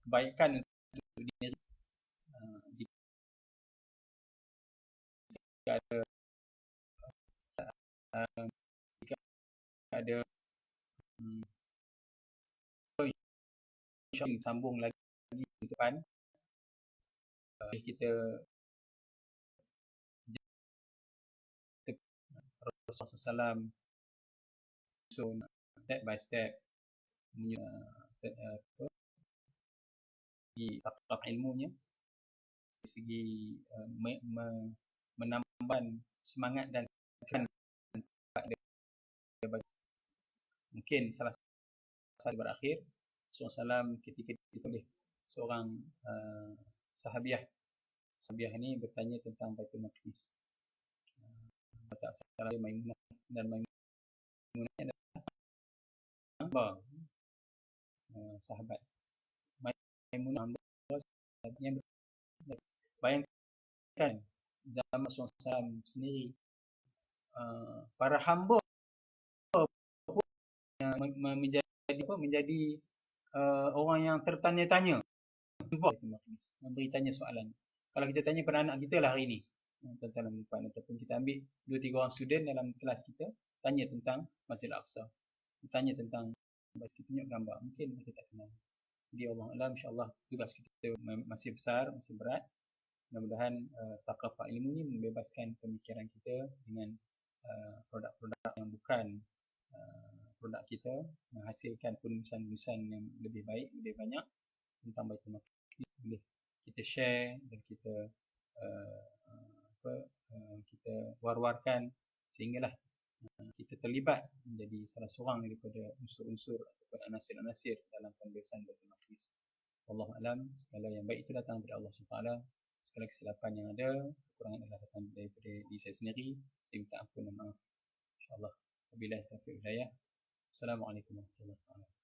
kebaikan untuk diri. Jika ada insya-Allah sambung lagi ke depan, kita Rasulullah SAW so step by step di tahap ilmunya, dari segi menambah semangat dan mungkin salah satu berakhir Rasulullah SAW ketika ditulis seorang sahabiah ini bertanya tentang Baitul Maqdis. Tak salah Maimunah, dan Maimunah adalah sahabat. Maimunah yang bayangkan zaman Rasulullah SAW sendiri, para hamba menjadi orang yang tertanya-tanya, memberi tanya soalan. Kalau kita tanya pada anak kita lah hari ini, tentang perempuan, ataupun kita ambil 2-3 orang student dalam kelas kita, tanya tentang Masjid Al-Aqsa, tanya tentang kita tunjuk gambar, mungkin kita tak kenal. Jadi Allah Alam, insyaAllah tugas kita masih besar, masih berat. Mudah-mudahan thaqafah ilmu ni membebaskan pemikiran kita dengan produk-produk yang bukan produk kita, menghasilkan penulisan-penulisan yang lebih baik, lebih banyak tentang Baitul Maqdis. Boleh kita share dan kita kita war-warkan sehinggalah kita terlibat menjadi salah seorang daripada unsur-unsur ataupun anasir-anasir dalam penulisan Baitul Maqdis. Wallahu alam, segala yang baik itu datang dari Allah SWT. Segala kesilapan yang ada, kekurangan adalah datang daripada diri saya sendiri. Saya minta ampun dan maaf. InsyaAllah. Wabillahi taufiq hidayah. Assalamualaikum warahmatullahi wabarakatuh.